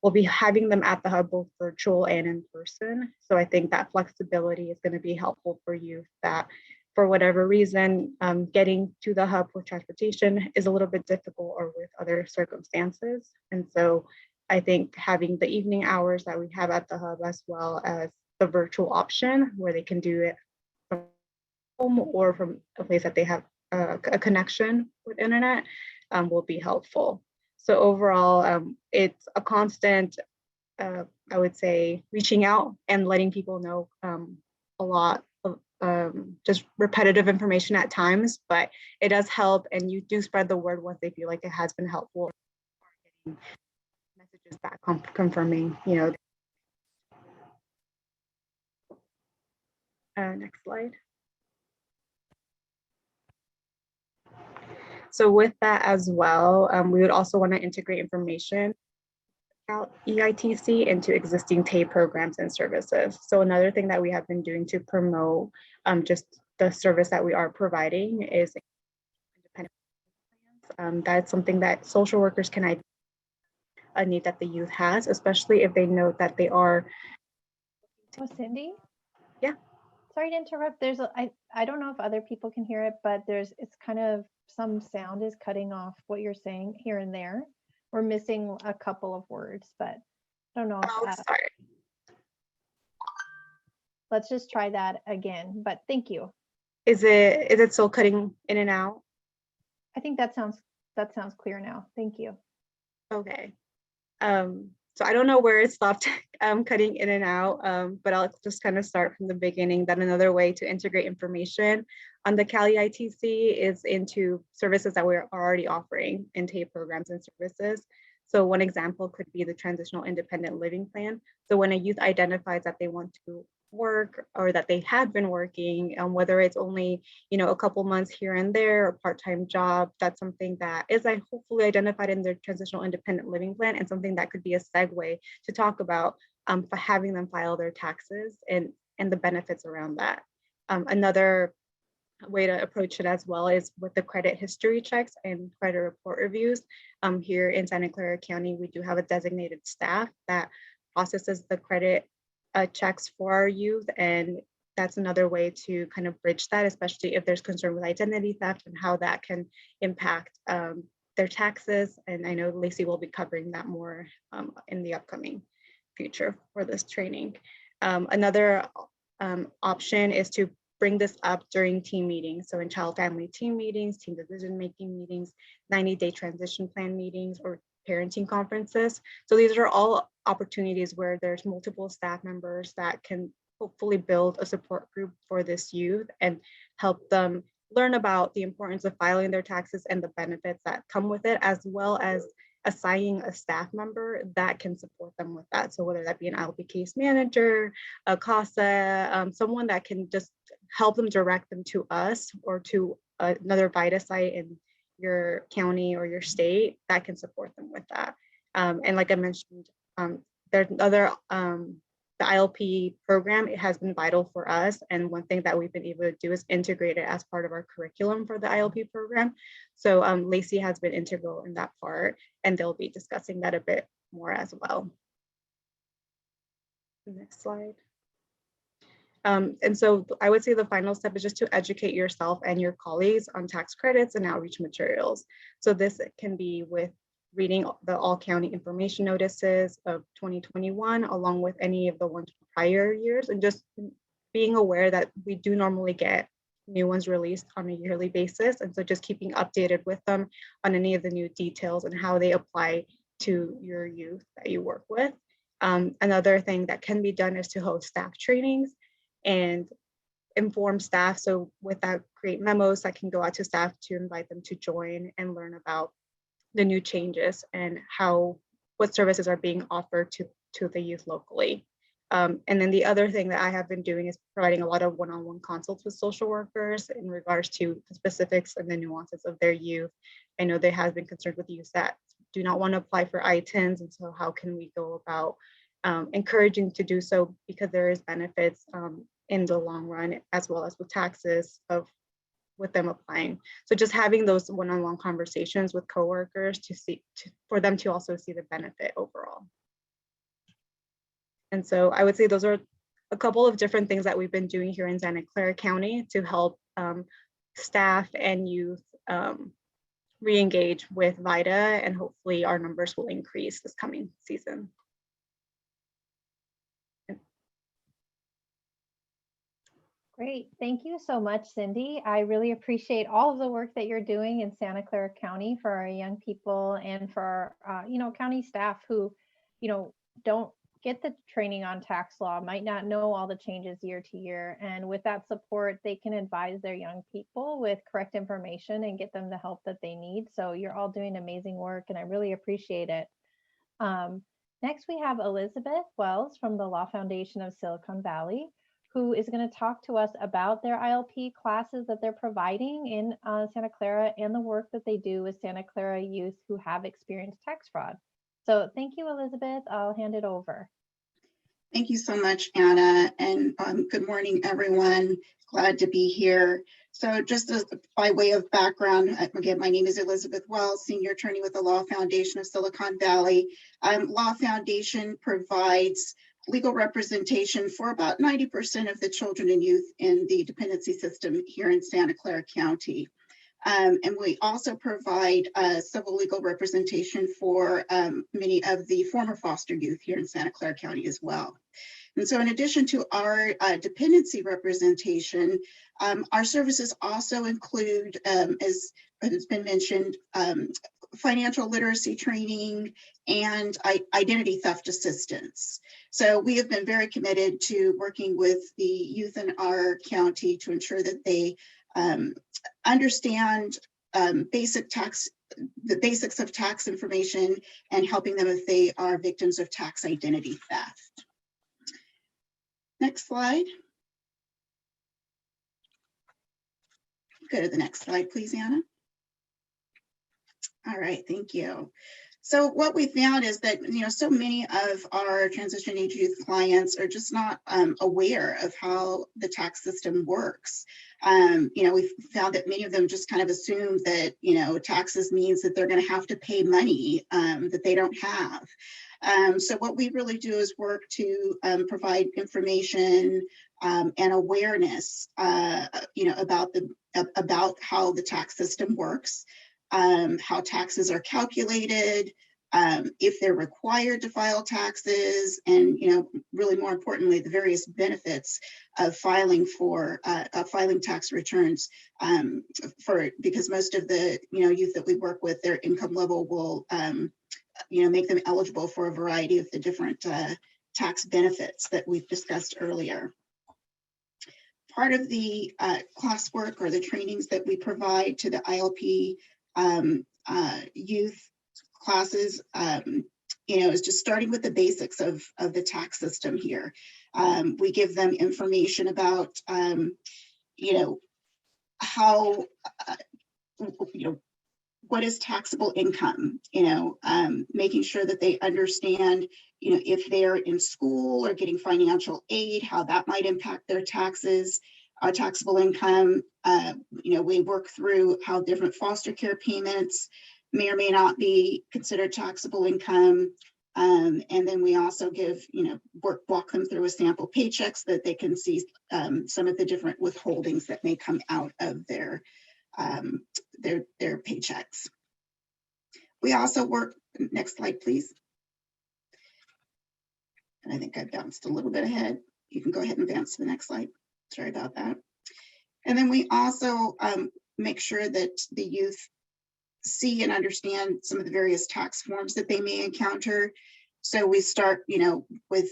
[SPEAKER 4] We'll be having them at the hub, both virtual and in person. So I think that flexibility is going to be helpful for youth that for whatever reason, getting to the hub with transportation is a little bit difficult or with other circumstances. And so I think having the evening hours that we have at the hub, as well as the virtual option where they can do it from home or from a place that they have a connection with internet, will be helpful. So overall, it's a constant, I would say, reaching out and letting people know a lot of just repetitive information at times, but it does help, and you do spread the word once they feel like it has been helpful. Getting messages back confirming, next slide. So with that as well, we would also want to integrate information about EITC into existing TAY programs and services. So another thing that we have been doing to promote just the service that we are providing is independent plans. That's something that social workers can identify a need that the youth has, especially if they know that they are.
[SPEAKER 1] Oh, Cindy?
[SPEAKER 4] Yeah.
[SPEAKER 1] Sorry to interrupt. I don't know if other people can hear it, but it's kind of, some sound is cutting off what you're saying here and there. We're missing a couple of words, but I don't know if,
[SPEAKER 4] Sorry.
[SPEAKER 1] let's just try that again, but thank you.
[SPEAKER 4] Is it still cutting in and out?
[SPEAKER 1] I think that sounds clear now. Thank you.
[SPEAKER 4] Okay. So I don't know where it stopped cutting in and out, but I'll just kind of start from the beginning. That another way to integrate information on the Cali ITC is into services that we're already offering in TAY programs and services. So one example could be the transitional independent living plan. So when a youth identifies that they want to work or that they have been working, whether it's only a couple months here and there, a part-time job, that's something that is hopefully identified in their transitional independent living plan, and something that could be a segue to talk about for having them file their taxes and the benefits around that. Another way to approach it as well is with the credit history checks and credit report reviews. Here in Santa Clara County, we do have a designated staff that processes the credit checks for our youth, and that's another way to kind of bridge that, especially if there's concern with identity theft and how that can impact their taxes. And I know Lacey will be covering that more in the upcoming future for this training. Another option is to bring this up during team meetings. So in child family team meetings, team decision-making meetings, 90-day transition plan meetings, or parenting conferences. So these are all opportunities where there's multiple staff members that can hopefully build a support group for this youth and help them learn about the importance of filing their taxes and the benefits that come with it, as well as assigning a staff member that can support them with that. So whether that be an ILP case manager, a CASA, someone that can just help them direct them to us or to another vita site in your county or your state that can support them with that. And like I mentioned, there's other, the ILP program, it has been vital for us. And one thing that we've been able to do is integrate it as part of our curriculum for the ILP program. So Lacey has been integral in that part, and they'll be discussing that a bit more as well. Next slide. And so I would say the final step is just to educate yourself and your colleagues on tax credits and outreach materials. So this can be with reading the all county information notices of 2021, along with any of the ones from prior years, and just being aware that we do normally get new ones released on a yearly basis. And so just keeping updated with them on any of the new details and how they apply to your youth that you work with. Another thing that can be done is to host staff trainings and inform staff. So with that, create memos that can go out to staff to invite them to join and learn about the new changes and what services are being offered to the youth locally. And then the other thing that I have been doing is providing a lot of one-on-one consults with social workers in regards to the specifics and the nuances of their youth. I know they have been concerned with youth that do not want to apply for ITINs, and so how can we go about encouraging to do so, because there is benefits in the long run, as well as with taxes with them applying. So just having those one-on-one conversations with coworkers for them to also see the benefit overall. And so I would say those are a couple of different things that we've been doing here in Santa Clara County to help staff and youth re-engage with VITA, and hopefully our numbers will increase this coming season.
[SPEAKER 1] Great. Thank you so much, Cindy. I really appreciate all of the work that you're doing in Santa Clara County for our young people and for our, county staff who, don't get the training on tax law, might not know all the changes year to year. And with that support, they can advise their young people with correct information and get them the help that they need. So you're all doing amazing work, and I really appreciate it. Next, we have Elizabeth Wells from the Law Foundation of Silicon Valley, who is going to talk to us about their ILP classes that they're providing in Santa Clara and the work that they do with Santa Clara youth who have experienced tax fraud. So thank you, Elizabeth. I'll hand it over.
[SPEAKER 5] Thank you so much, Anna, and good morning, everyone. Glad to be here. So just by way of background, again, my name is Elizabeth Wells, Senior Attorney with the Law Foundation of Silicon Valley. Law Foundation provides legal representation for about 90% of the children and youth in the dependency system here in Santa Clara County. And we also provide civil legal representation for many of the former foster youth here in Santa Clara County as well. And so in addition to our dependency representation, our services also include, as has been mentioned, financial literacy training and identity theft assistance. So we have been very committed to working with the youth in our county to ensure that they understand the basics of tax information and helping them if they are victims of tax identity theft. Next slide. Go to the next slide, please, Anna. All right, thank you. So what we found is that, so many of our transition age youth clients are just not aware of how the tax system works. We found that many of them just kind of assume that, taxes means that they're going to have to pay money that they don't have. So what we really do is work to provide information and awareness, about how the tax system works, how taxes are calculated, if they're required to file taxes, and really more importantly, the various benefits of filing for filing tax returns, because most of the youth that we work with, their income level will make them eligible for a variety of the different tax benefits that we've discussed earlier. Part of the classwork or the trainings that we provide to the ILP youth classes, is just starting with the basics of the tax system here. We give them information about, how, what is taxable income, making sure that they understand, if they're in school or getting financial aid, how that might impact their taxes, taxable income. We work through how different foster care payments may or may not be considered taxable income. And then we also give, walk them through a sample paycheck so that they can see some of the different withholdings that may come out of their paychecks. We also work, next slide, please. And I think I bounced a little bit ahead. You can go ahead and advance to the next slide. Sorry about that. And then we also make sure that the youth see and understand some of the various tax forms that they may encounter. So we start, with,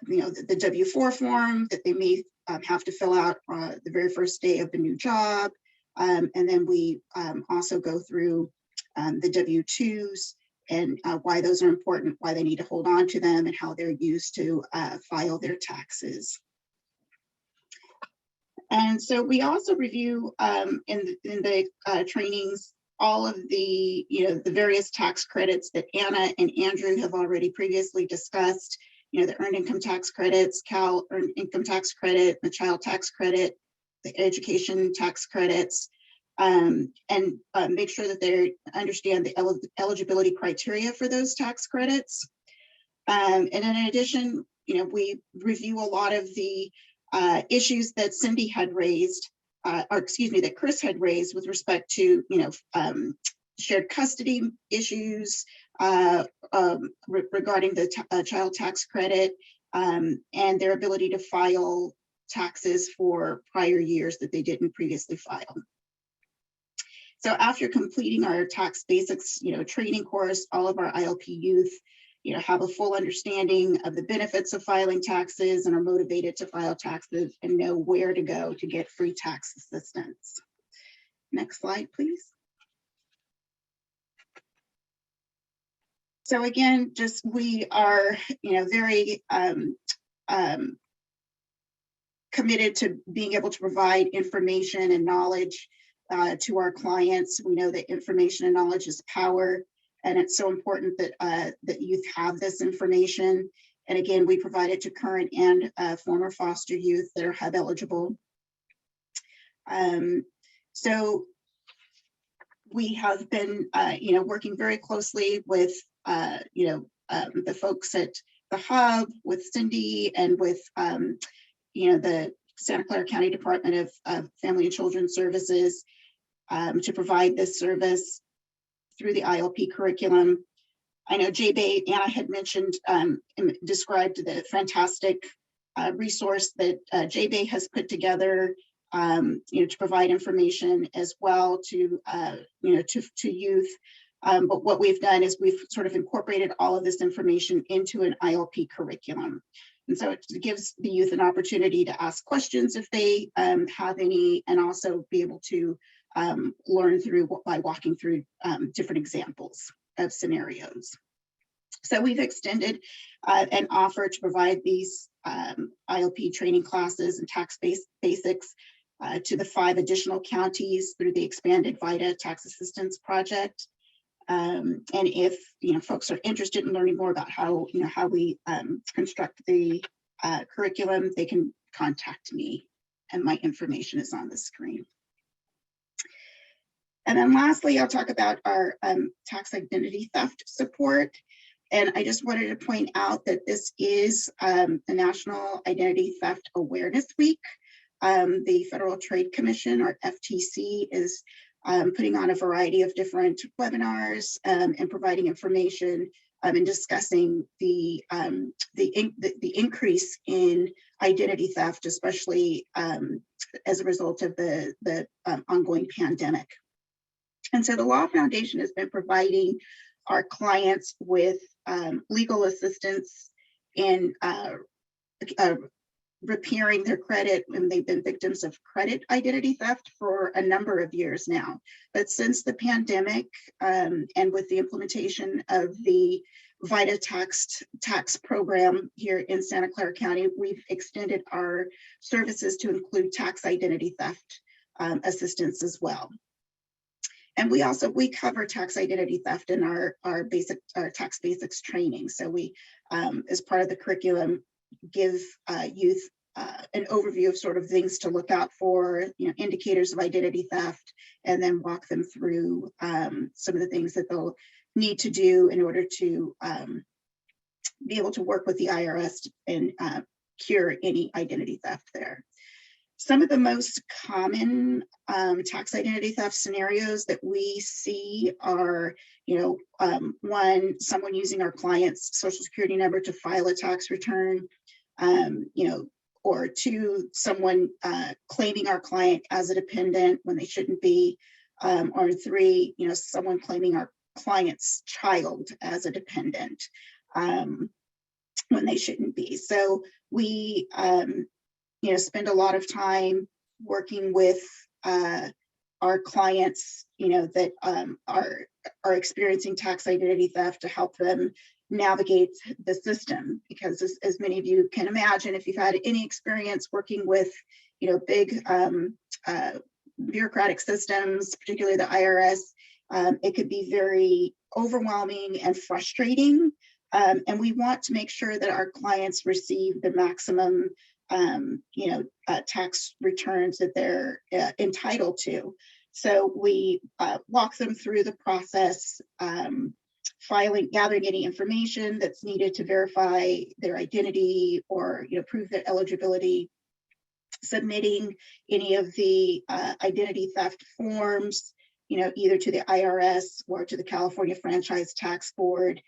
[SPEAKER 5] the W-4 form that they may have to fill out the very first day of the new job. And then we also go through the W-2s and why those are important, why they need to hold on to them, and how they're used to file their taxes. And so we also review in the trainings all of the, the various tax credits that Anna and Andrew have already previously discussed, the earned income tax credits, Cal earned income tax credit, the child tax credit, the education tax credits, and make sure that they understand the eligibility criteria for those tax credits. And in addition, we review a lot of the issues that Cindy had raised, or excuse me, that Chris had raised with respect to, shared custody issues regarding the child tax credit and their ability to file taxes for prior years that they didn't previously file. So after completing our tax basics, training course, all of our ILP youth, have a full understanding of the benefits of filing taxes and are motivated to file taxes and know where to go to get free tax assistance. Next slide, please. So again, just we are, very committed to being able to provide information and knowledge to our clients. We know that information and knowledge is power, and it's so important that that youth have this information. And again, we provide it to current and former foster youth that are HUB eligible. So we have been, working very closely with, the folks at the HUB, with Cindy, and with, the Santa Clara County Department of Family and Children's Services to provide this service through the ILP curriculum. I know J-Bay, Anna had mentioned, described the fantastic resource that J-Bay has put together, to provide information as well to, to youth. But what we've done is we've sort of incorporated all of this information into an ILP curriculum. And so it gives the youth an opportunity to ask questions if they have any, and also be able to learn through by walking through different examples of scenarios. So we've extended an offer to provide these ILP training classes and tax basics to the 5 additional counties through the expanded VITA tax assistance project. And if folks are interested in learning more about how we construct the curriculum, they can contact me, and my information is on the screen. And then lastly, I'll talk about our tax identity theft support. And I just wanted to point out that this is the National Identity Theft Awareness Week. The Federal Trade Commission, or FTC, is putting on a variety of different webinars and providing information and discussing the increase in identity theft, especially as a result of the ongoing pandemic. And so the Law Foundation has been providing our clients with legal assistance in repairing their credit when they've been victims of credit identity theft for a number of years now. But since the pandemic and with the implementation of the vita tax program here in Santa Clara County, we've extended our services to include tax identity theft assistance as well. And we cover tax identity theft in our tax basics training. So we, as part of the curriculum, give youth an overview of sort of things to look out for, indicators of identity theft, and then walk them through some of the things that they'll need to do in order to be able to work with the IRS and cure any identity theft there. Some of the most common tax identity theft scenarios that we see are, one, someone using our client's social security number to file a tax return, or two, someone claiming our client as a dependent when they shouldn't be, or three, someone claiming our client's child as a dependent when they shouldn't be. So we spend a lot of time working with our clients, that are experiencing tax identity theft to help them navigate the system. Because as many of you can imagine, if you've had any experience working with, big bureaucratic systems, particularly the IRS, it could be very overwhelming and frustrating. And we want to make sure that our clients receive the maximum tax returns that they're entitled to. So we walk them through the process, gathering any information that's needed to verify their identity or prove their eligibility, submitting any of the identity theft forms, either to the IRS or to the California Franchise Tax Board.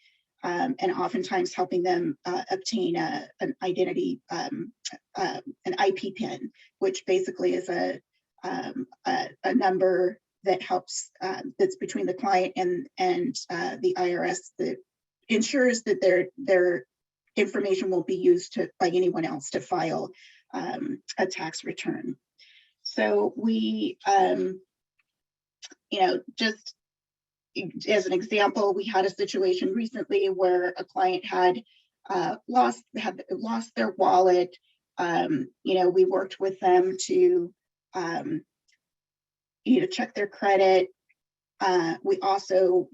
[SPEAKER 5] And oftentimes helping them obtain an identity, an IP PIN, which basically is a number that helps, that's between the client and the IRS, that ensures that their information won't be used by anyone else to file a tax return. So we, just as an example, we had a situation recently where a client had lost their wallet. We worked with them to check their credit. We also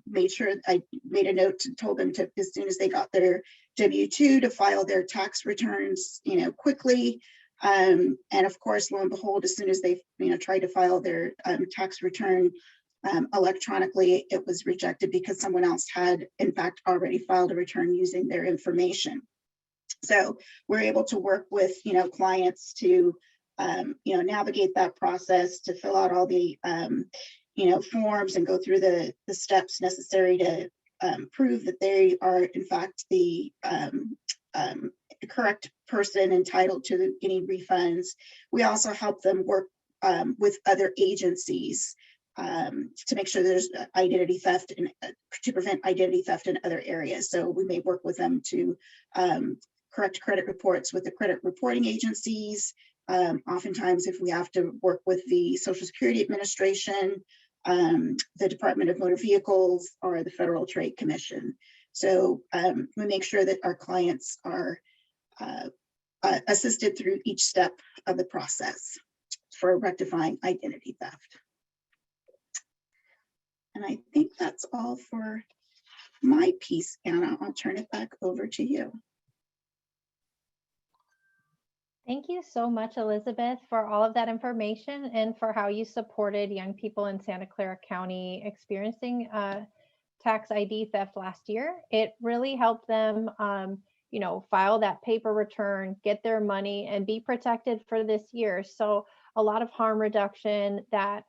[SPEAKER 5] made sure, I made a note and told them to, as soon as they got their W-2, to file their tax returns quickly. And of course, lo and behold, as soon as they tried to file their tax return electronically, it was rejected because someone else had in fact already filed a return using their information. So we're able to work with clients to navigate that process, to fill out all the forms and go through the steps necessary to prove that they are in fact the correct person entitled to any refunds. We also help them work with other agencies to make sure there's identity theft and to prevent identity theft in other areas. So we may work with them to correct credit reports with the credit reporting agencies. Oftentimes, if we have to work with the Social Security Administration, the Department of Motor Vehicles, or the Federal Trade Commission. So we make sure that our clients are assisted through each step of the process for rectifying identity theft. And I think that's all for my piece, Anna. I'll turn it back over to you.
[SPEAKER 1] Thank you so much, Elizabeth, for all of that information and for how you supported young people in Santa Clara County experiencing tax ID theft last year. It really helped them, file that paper return, get their money, and be protected for this year. So a lot of harm reduction that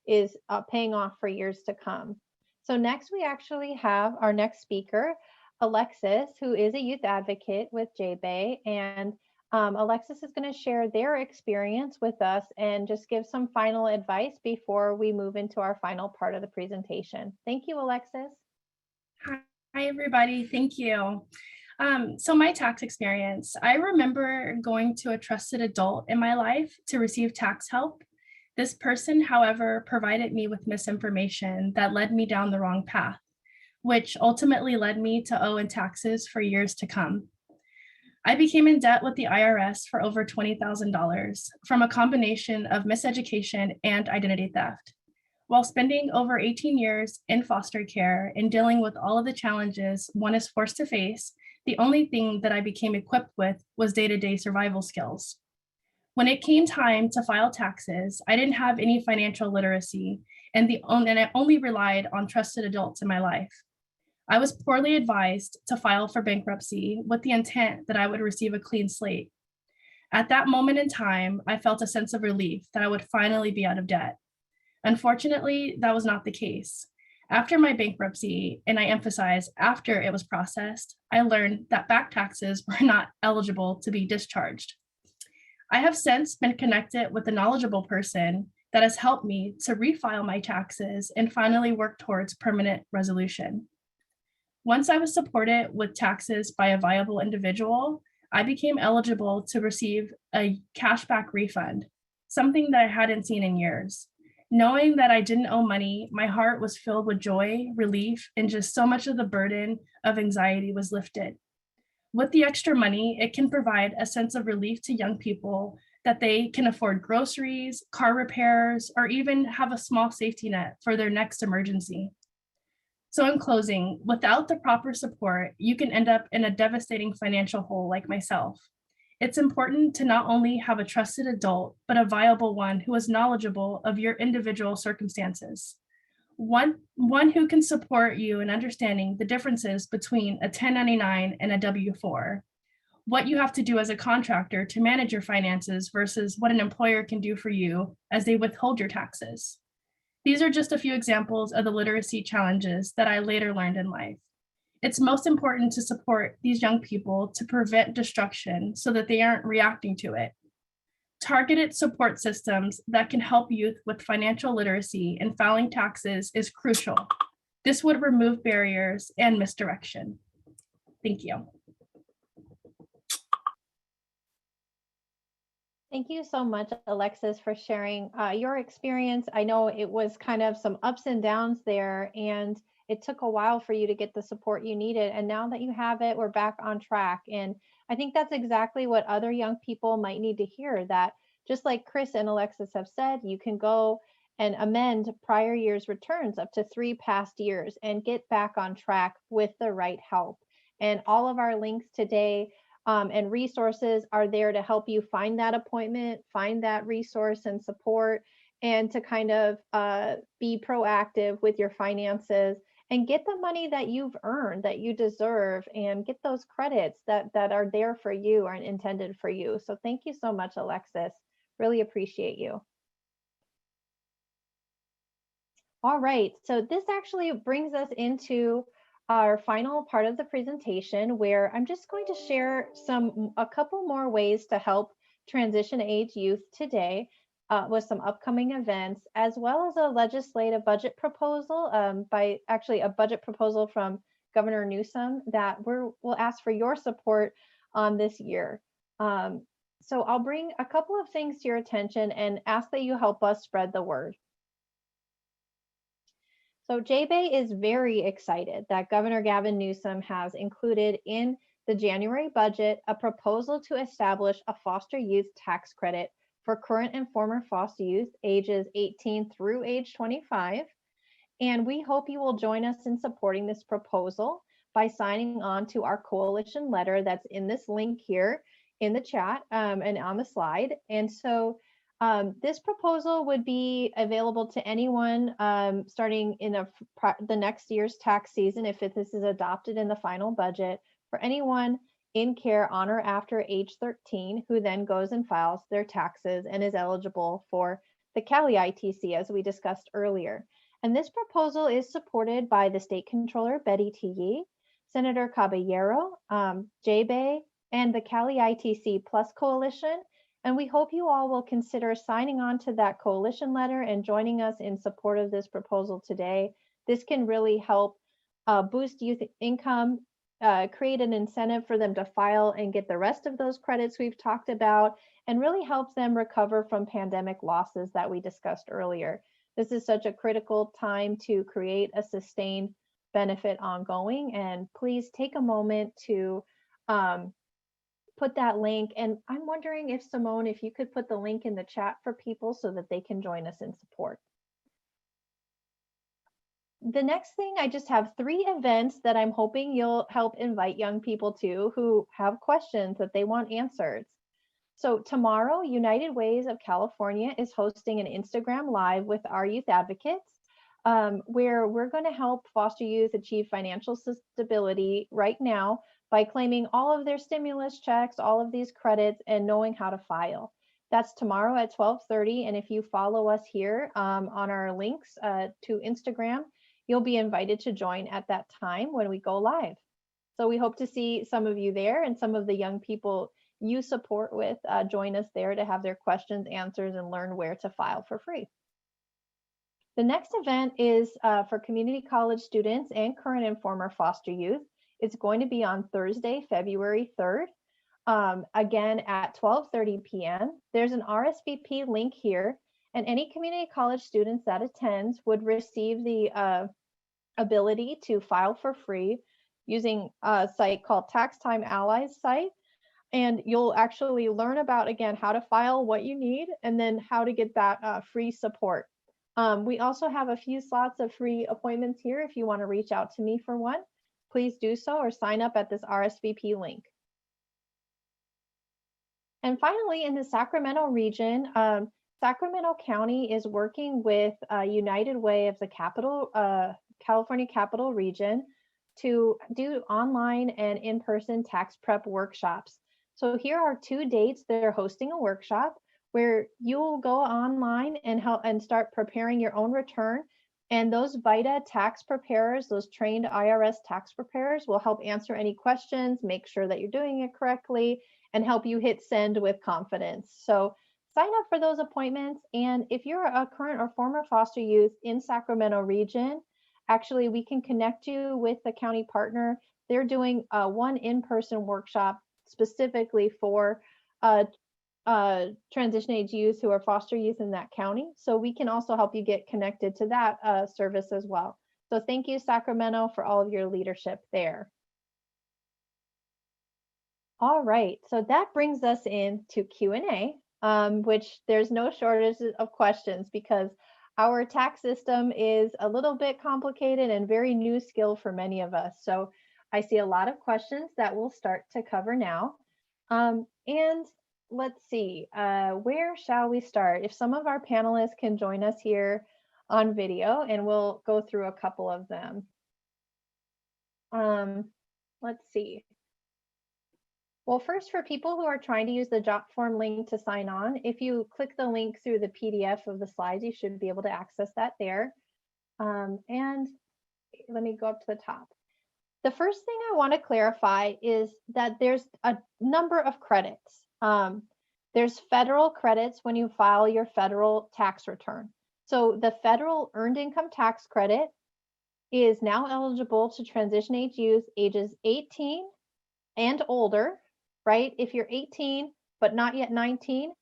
[SPEAKER 1] is paying off for years to come. So next we actually have our next speaker, Alexis, who is a youth advocate with JBay, and Alexis is going to share their experience with us and just give some final advice before we move into our final part of the presentation. Thank you, Alexis.
[SPEAKER 6] Hi, everybody. Thank you. So my tax experience, I remember going to a trusted adult in my life to receive tax help. This person, however, provided me with misinformation that led me down the wrong path, which ultimately led me to owe in taxes for years to come. I became in debt with the IRS for over $20,000 from a combination of miseducation and identity theft. While spending over 18 years in foster care and dealing with all of the challenges one is forced to face, the only thing that I became equipped with was day-to-day survival skills. When it came time to file taxes, I didn't have any financial literacy, and I only relied on trusted adults in my life. I was poorly advised to file for bankruptcy with the intent that I would receive a clean slate. At that moment in time, I felt a sense of relief that I would finally be out of debt. Unfortunately, that was not the case. After my bankruptcy, and I emphasize after it was processed, I learned that back taxes were not eligible to be discharged. I have since been connected with a knowledgeable person that has helped me to refile my taxes and finally work towards permanent resolution. Once I was supported with taxes by a viable individual, I became eligible to receive a cashback refund, something that I hadn't seen in years. Knowing that I didn't owe money, my heart was filled with joy, relief, and just so much of the burden of anxiety was lifted. With the extra money, it can provide a sense of relief to young people that they can afford groceries, car repairs, or even have a small safety net for their next emergency. So in closing, without the proper support, you can end up in a devastating financial hole like myself. It's important to not only have a trusted adult, but a viable one who is knowledgeable of your individual circumstances. One who can support you in understanding the differences between a 1099 and a W-4, what you have to do as a contractor to manage your finances versus what an employer can do for you as they withhold your taxes. These are just a few examples of the literacy challenges that I later learned in life. It's most important to support these young people to prevent destruction so that they aren't reacting to it. Targeted support systems that can help youth with financial literacy and filing taxes is crucial. This would remove barriers and misdirection. Thank you.
[SPEAKER 1] Thank you so much, Alexis, for sharing your experience. I know it was kind of some ups and downs there, and it took a while for you to get the support you needed. And now that you have it, we're back on track. And I think that's exactly what other young people might need to hear, that just like Chris and Alexis have said, you can go and amend prior year's returns up to 3 past years and get back on track with the right help. And all of our links today and resources are there to help you find that appointment, find that resource and support, and to kind of be proactive with your finances and get the money that you've earned, that you deserve, and get those credits that are there for you or intended for you. So thank you so much, Alexis. Really appreciate you. All right, so this actually brings us into our final part of the presentation, where I'm just going to share a couple more ways to help transition age youth today with some upcoming events, as well as a legislative budget proposal by actually a budget proposal from Governor Newsom that we'll ask for your support on this year. So I'll bring a couple of things to your attention and ask that you help us spread the word. So JBay is very excited that Governor Gavin Newsom has included in the January budget a proposal to establish a foster youth tax credit for current and former foster youth ages 18 through age 25. And we hope you will join us in supporting this proposal by signing on to our coalition letter that's in this link here in the chat and on the slide. And so this proposal would be available to anyone starting in the next year's tax season if this is adopted in the final budget, for anyone in care on or after age 13 who then goes and files their taxes and is eligible for the Cali ITC, as we discussed earlier. And this proposal is supported by the State Controller, Betty TAY, Senator Caballero, J-Bay, and the Cali ITC Plus Coalition. And we hope you all will consider signing on to that coalition letter and joining us in support of this proposal today. This can really help boost youth income, create an incentive for them to file and get the rest of those credits we've talked about, and really helps them recover from pandemic losses that we discussed earlier. This is such a critical time to create a sustained benefit ongoing, and please take a moment to put that link. And I'm wondering if Simone, if you could put the link in the chat for people so that they can join us in support. The next thing, I just have 3 events that I'm hoping you'll help invite young people to who have questions that they want answered. So tomorrow, United Ways of California is hosting an Instagram Live with our youth advocates, where we're going to help foster youth achieve financial stability right now by claiming all of their stimulus checks, all of these credits, and knowing how to file. That's tomorrow at 12:30. And if you follow us here on our links to Instagram, you'll be invited to join at that time when we go live. So we hope to see some of you there, and some of the young people you support with join us there to have their questions answered and learn where to file for free. The next event is for community college students and current and former foster youth. It's going to be on Thursday, February 3rd, again at 12:30 p.m. There's an RSVP link here, and any community college students that attend would receive the ability to file for free using a site called Tax Time Allies site. And you'll actually learn about, again, how to file, what you need, and then how to get that free support. We also have a few slots of free appointments here. If you want to reach out to me for one, please do so, or sign up at this RSVP link. And finally, in the Sacramento region, Sacramento County is working with United Way of the California Capital Region to do online and in-person tax prep workshops. So here are 2 dates. They're hosting a workshop where you'll go online and start preparing your own return. And those vita tax preparers, those trained IRS tax preparers, will help answer any questions, make sure that you're doing it correctly, and help you hit send with confidence. So sign up for those appointments. And if you're a current or former foster youth in Sacramento region, actually we can connect you with the county partner. They're doing one in-person workshop specifically for transition age youth who are foster youth in that county. So we can also help you get connected to that service as well. So thank you, Sacramento, for all of your leadership there. All right, so that brings us into Q&A, which there's no shortage of questions because our tax system is a little bit complicated and very new skill for many of us. So I see a lot of questions that we'll start to cover now. And let's see, where shall we start? If some of our panelists can join us here on video, and we'll go through a couple of them. Let's see. Well, first, for people who are trying to use the JotForm link to sign on, if you click the link through the PDF of the slides, you should be able to access that there. And let me go up to the top. The first thing I want to clarify is that there's a number of credits. There's federal credits when you file your federal tax return. So the federal earned income tax credit is now eligible to transition age youth ages 18 and older, right? If you're 18 but not yet 19,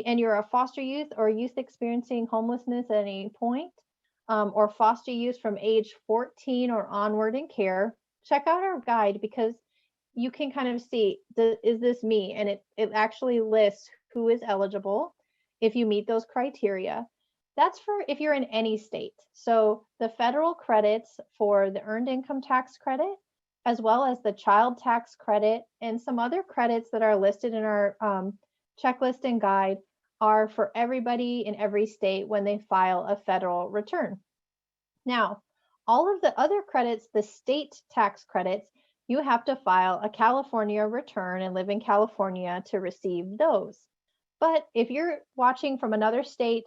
[SPEAKER 1] and you're a foster youth or youth experiencing homelessness at any point, or foster youth from age 14 or onward in care, check out our guide because you can kind of see, is this me? And it actually lists who is eligible if you meet those criteria. That's for if you're in any state. So the federal credits for the earned income tax credit, as well as the child tax credit and some other credits that are listed in our checklist and guide, are for everybody in every state when they file a federal return. Now, all of the other credits, the state tax credits, you have to file a California return and live in California to receive those. But if you're watching from another state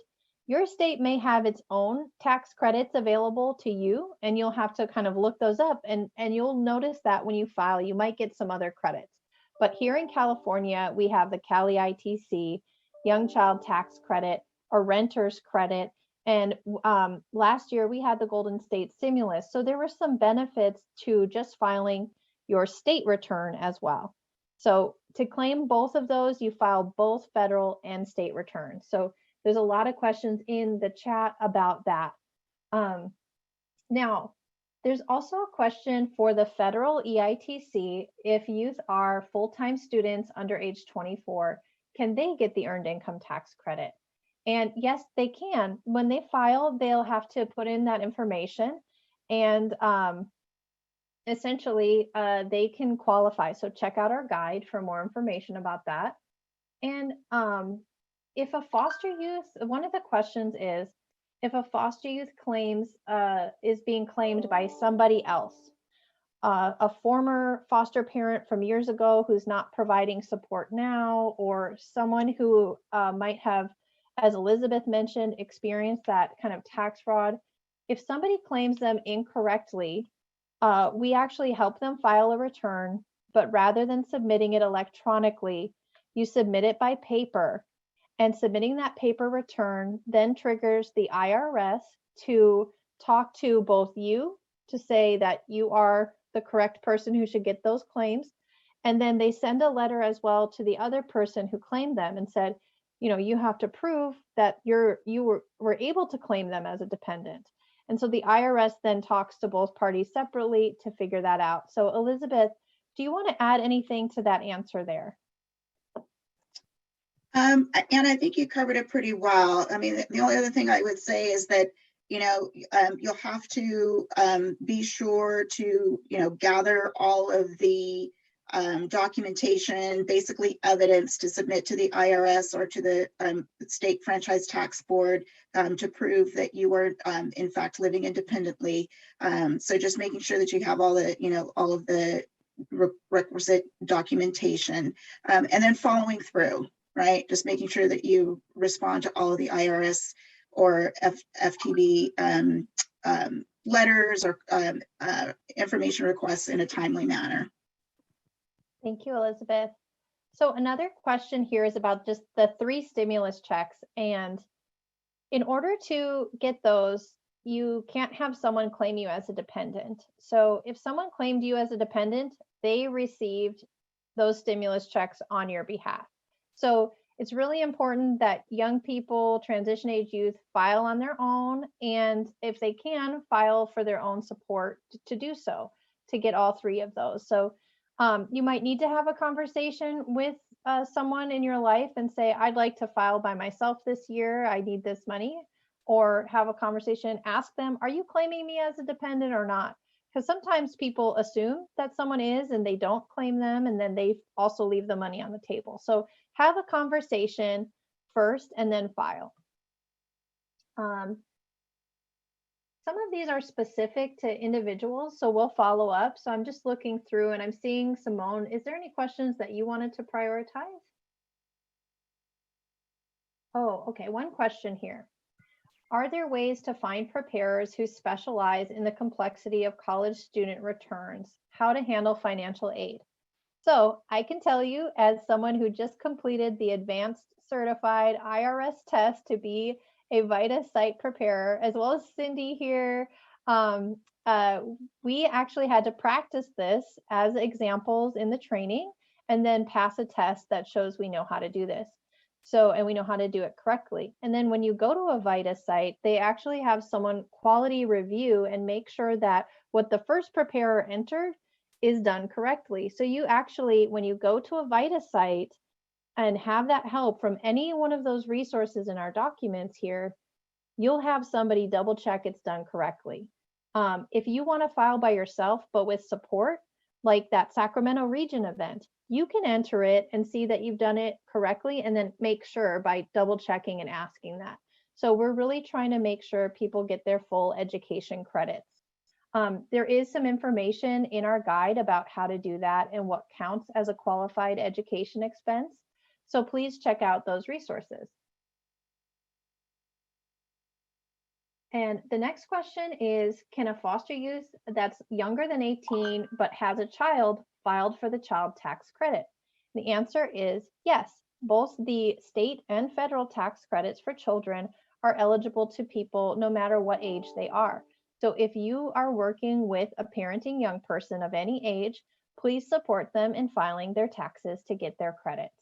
[SPEAKER 1] Your state may have its own tax credits available to you, and you'll have to kind of look those up, and you'll notice that when you file, you might get some other credits. But here in California, we have the Cali ITC, Young Child Tax Credit, or Renter's Credit. And last year we had the Golden State Stimulus. So there were some benefits to just filing your state return as well. So to claim both of those, you file both federal and state returns. So there's a lot of questions in the chat about that. Now, there's also a question for the federal EITC. If youth are full-time students under age 24, can they get the earned income tax credit? And yes, they can. When they file, they'll have to put in that information, and essentially they can qualify. So check out our guide for more information about that. And if a foster youth, one of the questions is, if a foster youth is being claimed by somebody else, a former foster parent from years ago who's not providing support now, or someone who might have, as Elizabeth mentioned, experienced that kind of tax fraud. If somebody claims them incorrectly, we actually help them file a return, but rather than submitting it electronically, you submit it by paper. And submitting that paper return then triggers the IRS to talk to both you to say that you are the correct person who should get those claims. And then they send a letter as well to the other person who claimed them and said, you know, you have to prove that you were able to claim them as a dependent. And so the IRS then talks to both parties separately to figure that out. So Elizabeth, do you want to add anything to that answer there?
[SPEAKER 5] And I think you covered it pretty well. I mean, the only other thing I would say is that, you know, you'll have to be sure to, you know, gather all of the documentation, basically evidence to submit to the IRS or to the state franchise tax board to prove that you were in fact living independently. So just making sure that you have all the, you know, all of the requisite documentation, and then following through. Right, just making sure that you respond to all of the IRS or FTB letters or information requests in a timely manner.
[SPEAKER 1] Thank you, Elizabeth. So another question here is about just the 3 stimulus checks. And in order to get those, you can't have someone claim you as a dependent. So if someone claimed you as a dependent, they received those stimulus checks on your behalf. So it's really important that young people, transition age youth, file on their own, and if they can, file for their own support to do so, to get all 3 of those. So you might need to have a conversation with someone in your life and say, I'd like to file by myself this year, I need this money. Or have a conversation, ask them, are you claiming me as a dependent or not? Because sometimes people assume that someone is and they don't claim them, and then they also leave the money on the table. So have a conversation first and then file. Some of these are specific to individuals, so we'll follow up. So I'm just looking through and I'm seeing Simone. Is there any questions that you wanted to prioritize? Oh, okay, one question here. Are there ways to find preparers who specialize in the complexity of college student returns? How to handle financial aid? So I can tell you, as someone who just completed the advanced certified IRS test to be a vita site preparer, as well as Cindy here, we actually had to practice this as examples in the training and then pass a test that shows we know how to do this. So, and we know how to do it correctly. And then when you go to a vita site, they actually have someone quality review and make sure that what the first preparer entered is done correctly. So you actually, when you go to a vita site and have that help from any one of those resources in our documents here, you'll have somebody double check it's done correctly. If you want to file by yourself, but with support, like that Sacramento region event, you can enter it and see that you've done it correctly and then make sure by double checking and asking that. So we're really trying to make sure people get their full education credits. There is some information in our guide about how to do that and what counts as a qualified education expense. So please check out those resources. And the next question is, can a foster youth that's younger than 18 but has a child filed for the child tax credit? The answer is yes. Both the state and federal tax credits for children are eligible to people no matter what age they are. So if you are working with a parenting young person of any age, please support them in filing their taxes to get their credits.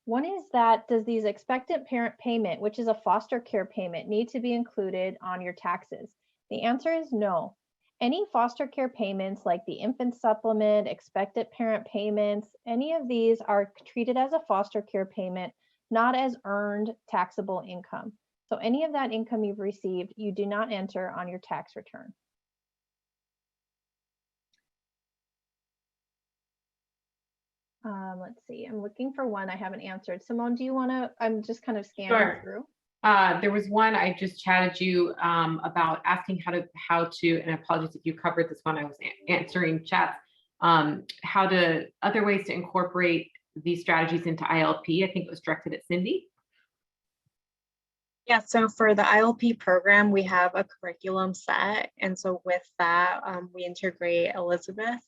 [SPEAKER 1] One is that, does these expectant parent payment, which is a foster care payment, need to be included on your taxes? The answer is no. Any foster care payments like the infant supplement, expectant parent payments, any of these are treated as a foster care payment, not as earned taxable income. So any of that income you've received, you do not enter on your tax return. Let's see, I'm looking for one I haven't answered. Simone, do you want to, I'm just kind of scanning
[SPEAKER 7] Sure.
[SPEAKER 1] through.
[SPEAKER 7] There was one I just chatted you about asking how to, and apologies if you covered this one, I was answering chats, other ways to incorporate these strategies into ILP. I think it was directed at Cindy.
[SPEAKER 4] Yeah, so for the ILP program, we have a curriculum set. And so with that, we integrate Elizabeth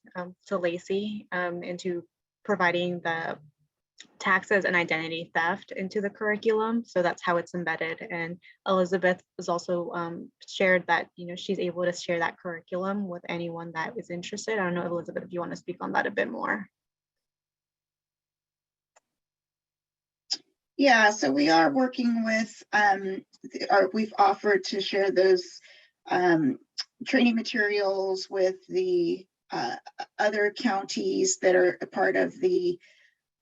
[SPEAKER 4] to Lacey into providing the taxes and identity theft into the curriculum. So that's how it's embedded. And Elizabeth was also shared that, she's able to share that curriculum with anyone that is interested. I don't know, Elizabeth, if you want to speak on that a bit more.
[SPEAKER 5] Yeah, so we are working with, we've offered to share those training materials with the other counties that are a part of the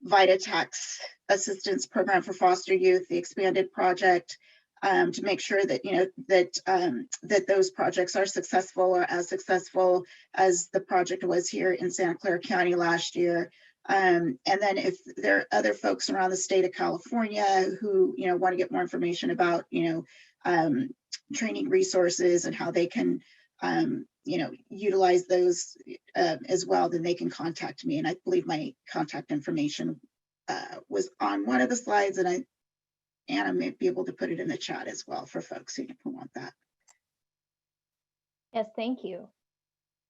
[SPEAKER 5] vita tax assistance program for foster youth, the expanded project, to make sure that that those projects are successful, or as successful as the project was here in Santa Clara County last year. And then if there are other folks around the state of California who want to get more information about training resources and how they can utilize those as well, then they can contact me. And I believe my contact information was on one of the slides, and Anna may be able to put it in the chat as well for folks who want that.
[SPEAKER 1] Yes, thank you.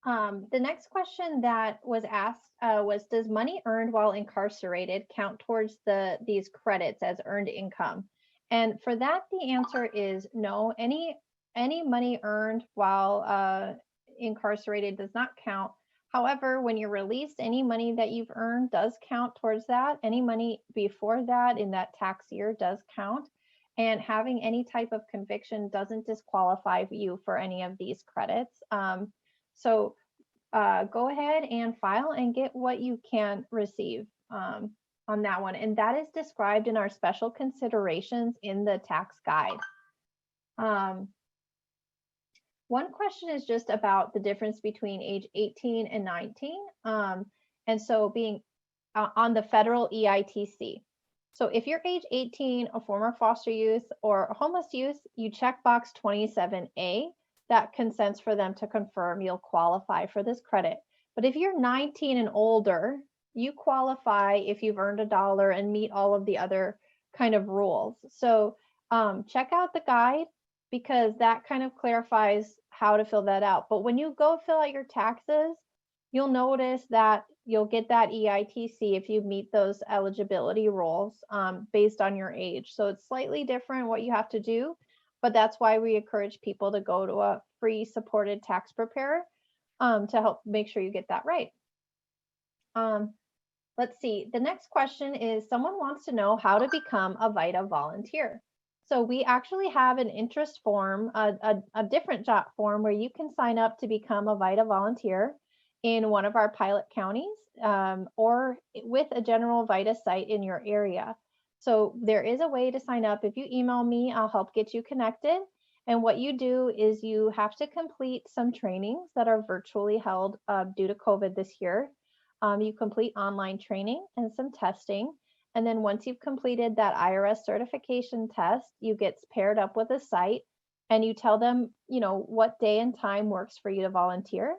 [SPEAKER 1] The next question that was asked was, does money earned while incarcerated count towards these credits as earned income? And for that, the answer is no. Any money earned while incarcerated does not count. However, when you're released, any money that you've earned does count towards that. Any money before that in that tax year does count. And having any type of conviction doesn't disqualify you for any of these credits. So go ahead and file and get what you can receive on that one. And that is described in our special considerations in the tax guide. One question is just about the difference between age 18 and 19. And so being on the federal EITC. So if you're age 18, a former foster youth or a homeless youth, you check box 27A. That consents for them to confirm you'll qualify for this credit. But if you're 19 and older, you qualify if you've earned $1 and meet all of the other kind of rules. So check out the guide, because that kind of clarifies how to fill that out. But when you go fill out your taxes, you'll notice that you'll get that EITC if you meet those eligibility rules based on your age. So it's slightly different what you have to do. But that's why we encourage people to go to a free supported tax preparer to help make sure you get that right. Let's see. The next question is, someone wants to know how to become a VITA volunteer. So we actually have an interest form, a different job form where you can sign up to become a VITA volunteer in one of our pilot counties or with a general VITA site in your area. So there is a way to sign up. If you email me, I'll help get you connected. And what you do is you have to complete some trainings that are virtually held due to COVID this year. You complete online training and some testing. And then once you've completed that IRS certification test, you get paired up with a site and you tell them, what day and time works for you to volunteer.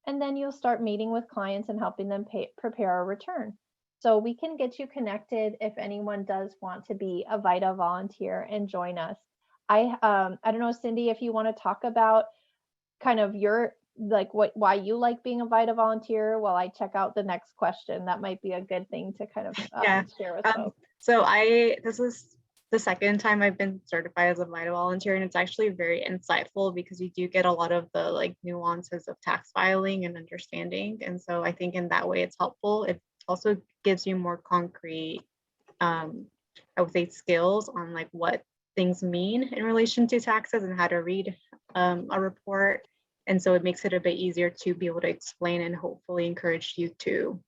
[SPEAKER 1] And then you'll start meeting with clients and helping them prepare a return. So we can get you connected if anyone does want to be a VITA volunteer and join us. I don't know, Cindy, if you want to talk about kind of your like why you like being a VITA volunteer while I check out the next question. That might be a good thing to kind of
[SPEAKER 4] Yeah.
[SPEAKER 1] share with folks.
[SPEAKER 4] So this is the second time I've been certified as a VITA volunteer, and it's actually very insightful because you do get a lot of the like nuances of tax filing and understanding. And so I think in that way it's helpful. It also gives you more concrete, I would say, skills on like what things mean in relation to taxes and how to read a report. And so it makes it a bit easier to be able to explain and hopefully encourage you to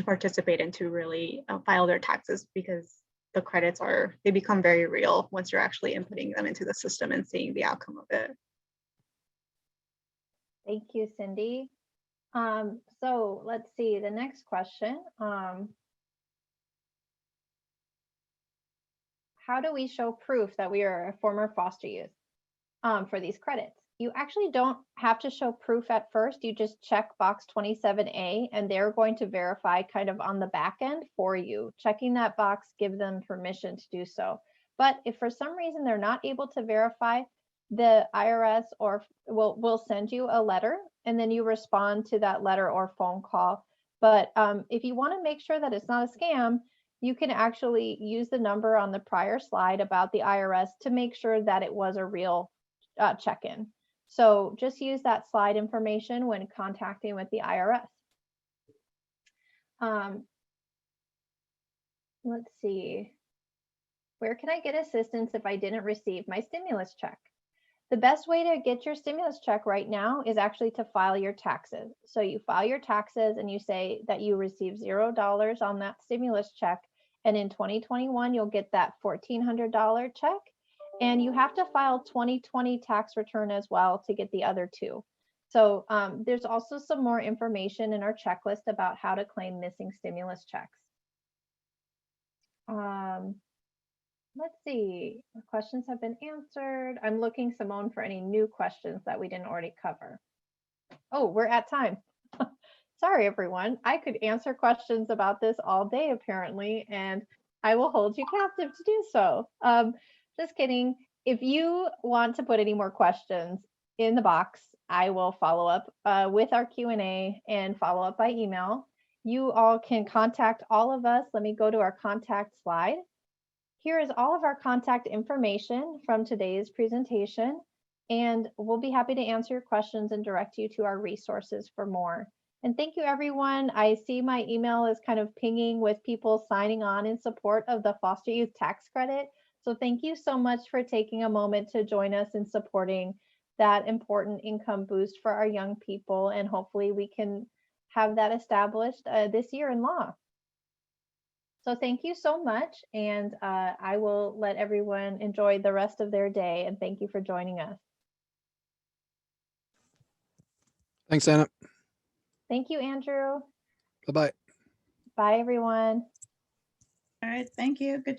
[SPEAKER 4] participate and to really file their taxes, because the credits they become very real once you're actually inputting them into the system and seeing the outcome of it.
[SPEAKER 1] Thank you, Cindy. So let's see the next question. How do we show proof that we are a former foster youth for these credits? You actually don't have to show proof at first. You just check box 27A and they're going to verify kind of on the back end for you. Checking that box gives them permission to do so. But if for some reason they're not able to verify, the IRS will send you a letter and then you respond to that letter or phone call. But if you want to make sure that it's not a scam, you can actually use the number on the prior slide about the IRS to make sure that it was a real check-in. So just use that slide information when contacting with the IRS. Let's see. Where can I get assistance if I didn't receive my stimulus check? The best way to get your stimulus check right now is actually to file your taxes. So you file your taxes and you say that you receive $0 on that stimulus check. And in 2021, you'll get that $1,400 check. And you have to file 2020 tax return as well to get the other two. So there's also some more information in our checklist about how to claim missing stimulus checks. Let's see, the questions have been answered. I'm looking, Simone, for any new questions that we didn't already cover. Oh, we're at time. Sorry, everyone. I could answer questions about this all day, apparently, and I will hold you captive to do so. Just kidding. If you want to put any more questions in the box, I will follow up with our Q&A and follow up by email. You all can contact all of us. Let me go to our contact slide. Here is all of our contact information from today's presentation, and we'll be happy to answer your questions and direct you to our resources for more. And thank you, everyone. I see my email is kind of pinging with people signing on in support of the foster youth tax credit. So thank you so much for taking a moment to join us in supporting that important income boost for our young people. And hopefully we can have that established this year in law. So thank you so much. And I will let everyone enjoy the rest of their day. And thank you for joining us.
[SPEAKER 3] Thanks, Anna.
[SPEAKER 1] Thank you, Andrew.
[SPEAKER 3] Bye-bye.
[SPEAKER 1] Bye, everyone.
[SPEAKER 8] All right, thank you. Good